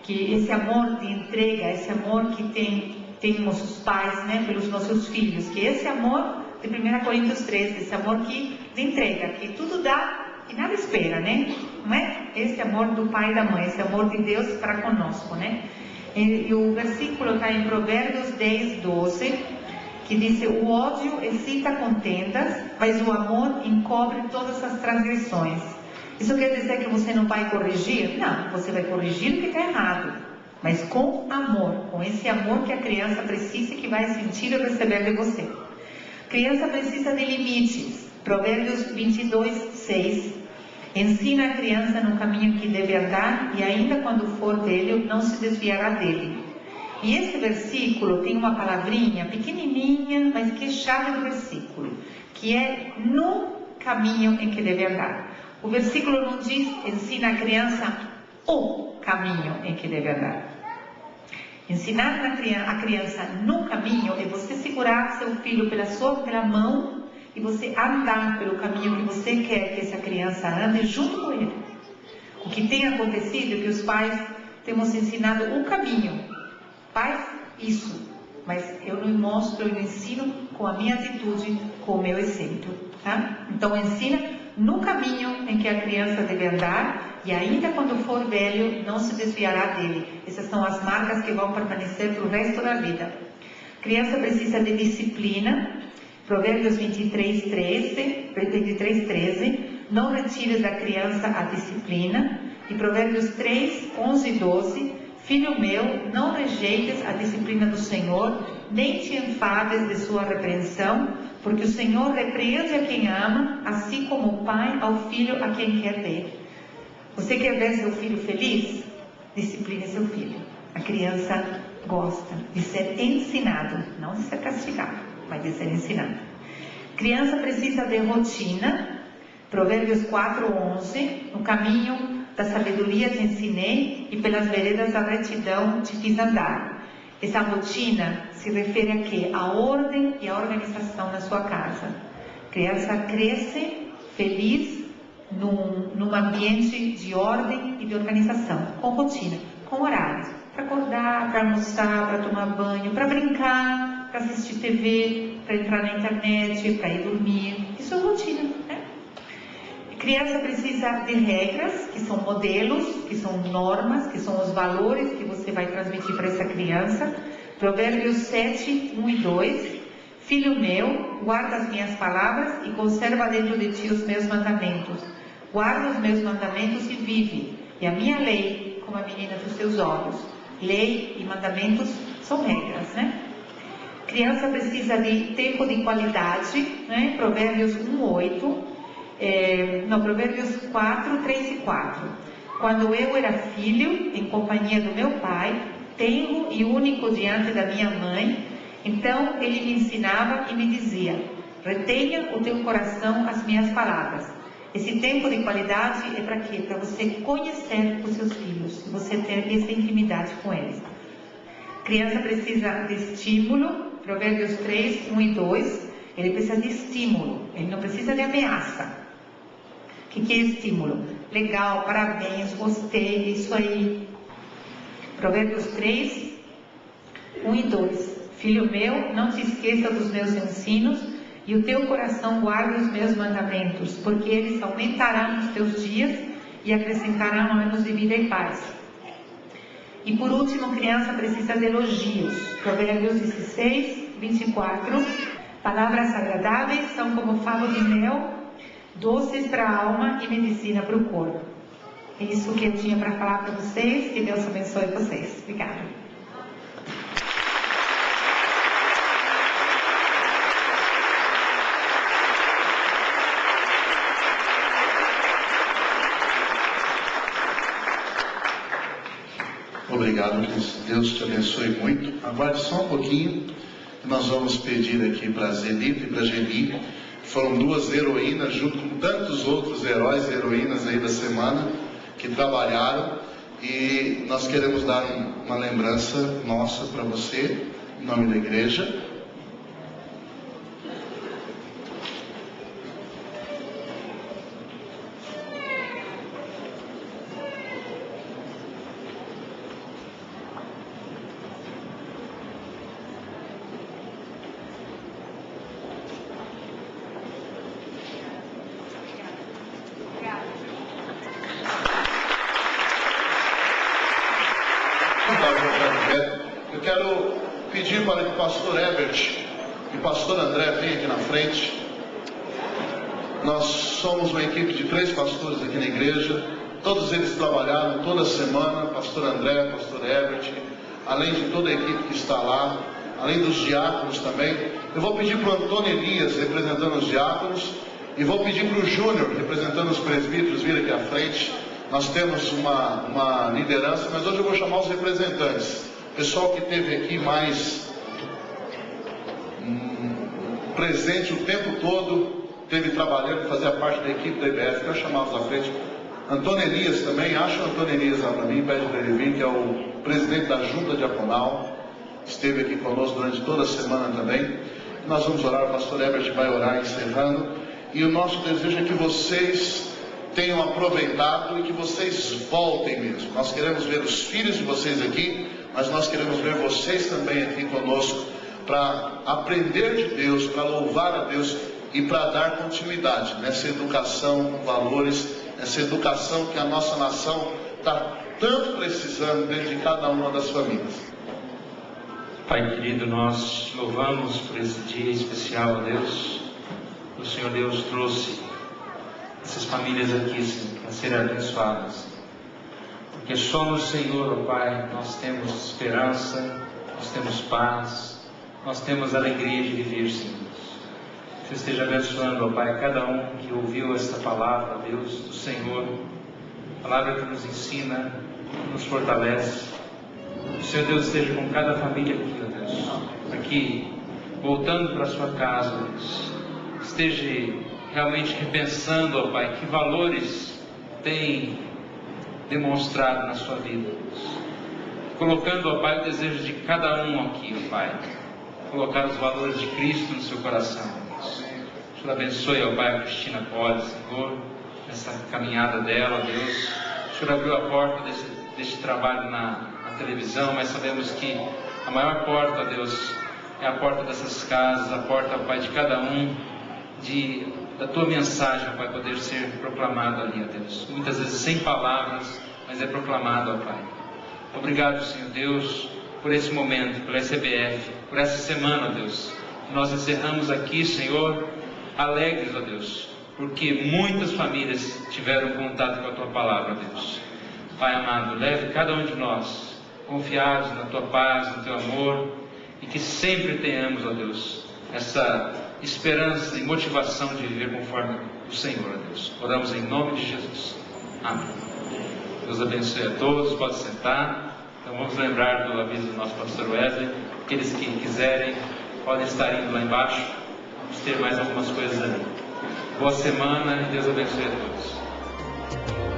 Que esse amor de entrega, esse amor que tem nossos pais, né, pelos nossos filhos, que esse amor de 1 Coríntios 13, esse amor de entrega, que tudo dá e nada espera, né? Não é? Esse amor do pai e da mãe, esse amor de Deus para conosco, né? E o versículo está em Provérbios 10, 12, que diz: o ódio excita contendas, mas o amor encobre todas as transgressões. Isso quer dizer que você não vai corrigir? Não, você vai corrigir o que está errado, mas com amor, com esse amor que a criança precisa e que vai sentir e receber de você. A criança precisa de limites. Provérbios 22, 6. Ensina a criança no caminho que deve andar e ainda quando for velho não se desviará dele. E esse versículo tem uma palavrinha pequenininha, mas que é chave do versículo, que é no caminho em que deve andar. O versículo não diz ensina a criança o caminho em que deve andar. Ensinar a criança no caminho é você segurar seu filho pela mão e você andar pelo caminho que você quer que essa criança ande junto com ele. O que tem acontecido é que os pais temos ensinado o caminho. Faz isso, mas eu não mostro, eu ensino com a minha atitude, com o meu exemplo, tá? Então ensina no caminho em que a criança deve andar e ainda quando for velho não se desviará dele. Essas são as marcas que vão permanecer para o resto da vida. A criança precisa de disciplina. Provérbios 23, 13. Não retires da criança a disciplina. E Provérbios 3, 11 e 12. Filho meu, não rejeites a disciplina do Senhor, nem te enfades de sua repreensão, porque o Senhor repreende a quem ama, assim como o pai ao filho a quem quer ver. Você quer ver seu filho feliz? Discipline seu filho. A criança gosta de ser ensinado, não de ser castigado, mas de ser ensinado. A criança precisa de rotina. Provérbios 4, 11. No caminho da sabedoria te ensinei e pelas veredas da retidão te fiz andar. Essa rotina se refere a quê? A ordem e a organização na sua casa. A criança cresce feliz num ambiente de ordem e de organização, com rotina, com horários, para acordar, para almoçar, para tomar banho, para brincar, para assistir TV, para entrar na internet, para ir dormir. Isso é rotina, né? A criança precisa de regras, que são modelos, que são normas, que são os valores que você vai transmitir para essa criança. Provérbios 7, 1 e 2. Filho meu, guarda as minhas palavras e conserva dentro de ti os meus mandamentos. Guarda os meus mandamentos e vive, e a minha lei como a menina dos teus olhos. Lei e mandamentos são regras, né? A Criança precisa de tempo de qualidade, né? Provérbios 1:8, Provérbios 4:3 e 4. Quando eu era filho, em companhia do meu pai, tenro e único diante da minha mãe, então ele me ensinava e me dizia: retenha o teu coração as minhas palavras. Esse tempo de qualidade é para quê? Para você conhecer os seus filhos, você ter essa intimidade com eles. Criança precisa de estímulo, Provérbios 3:1 e 2. Ele precisa de estímulo, ele não precisa de ameaça. O que é estímulo? Legal, parabéns, gostei, isso aí. Provérbios 3:1 e 2. Filho meu, não te esqueça dos meus ensinos, e o teu coração guarde os meus mandamentos, porque eles aumentarão os teus dias e acrescentarão anos de vida e paz. E por último, criança precisa de elogios. Provérbios 16:24. Palavras agradáveis são como favo de mel, doces para a alma e medicina para o corpo. É isso que eu tinha para falar para vocês. Que Deus abençoe vocês. Obrigada. Obrigado, Deus te abençoe muito. Aguarde só um pouquinho, que nós vamos pedir aqui para Zelita e para Geli. Foram duas heroínas, junto com tantos outros heróis e heroínas aí da semana, que trabalharam. E nós queremos dar uma lembrança nossa para você, em nome da igreja. Eu quero pedir para que o pastor Herbert e o pastor André venham aqui na frente. Nós somos uma equipe de 3 pastores aqui na igreja. Todos eles trabalharam toda semana, pastor André, pastor Herbert, além de toda a equipe que está lá, além dos diáconos também. Eu vou pedir para o Antônio Elias, representando os diáconos, e vou pedir para o Júnior, representando os presbíteros, vir aqui à frente. Nós temos uma liderança, mas hoje eu vou chamar os representantes. O pessoal que esteve aqui mais presente o tempo todo, esteve trabalhando, fazia parte da equipe da IBF. Quero chamá-los à frente. Antônio Elias também, acha o Antônio Elias lá para mim, pede para ele vir, que é o presidente da Junta Diaconal. Esteve aqui conosco durante toda a semana também. Nós vamos orar, o pastor Herbert vai orar encerrando. E o nosso desejo é que vocês tenham aproveitado e que vocês voltem mesmo. Nós queremos ver os filhos de vocês aqui, mas nós queremos ver vocês também aqui conosco, para aprender de Deus, para louvar a Deus e para dar continuidade nessa educação com valores, essa educação que a nossa nação está tanto precisando dentro de cada uma das famílias. Pai querido, nós te louvamos por esse dia especial, Deus. O Senhor Deus trouxe essas famílias aqui, Senhor, para serem abençoadas. Porque só no Senhor, ó Pai, nós temos esperança, nós temos paz, nós temos alegria de viver, Senhor. Que você esteja abençoando, ó Pai, cada um que ouviu esta palavra, Deus, do Senhor. Palavra que nos ensina, que nos fortalece. O Senhor Deus esteja com cada família aqui, ó Deus. Aqui, voltando para a sua casa, Deus. Esteja realmente repensando, ó Pai, que valores tem demonstrado na sua vida, Deus. Colocando, ó Pai, o desejo de cada um aqui, ó Pai. Colocar os valores de Cristo no seu coração, Deus. O Senhor abençoe, ó Pai, a Cristina Poli, Senhor, nessa caminhada dela, Deus. O Senhor abriu a porta deste trabalho na televisão, mas sabemos que a maior porta, Deus, é a porta dessas casas, a porta, Pai, de cada um, da tua mensagem, Pai, poder ser proclamada ali, ó Deus. Muitas vezes sem palavras, mas é proclamado, ó Pai. Obrigado, Senhor Deus, por esse momento, por essa EBF, por essa semana, ó Deus. Nós encerramos aqui, Senhor, alegres, ó Deus, porque muitas famílias tiveram contato com a tua palavra, ó Deus. Pai amado, leve cada um de nós confiados na tua paz, no teu amor, e que sempre tenhamos, ó Deus, essa esperança e motivação de viver conforme o Senhor, ó Deus. Oramos em nome de Jesus. Amém. Deus abençoe a todos, pode sentar. Então vamos lembrar do aviso do nosso pastor Wesley. Aqueles que quiserem podem estar indo lá embaixo. Vamos ter mais algumas coisas ali. Boa semana e Deus abençoe a todos.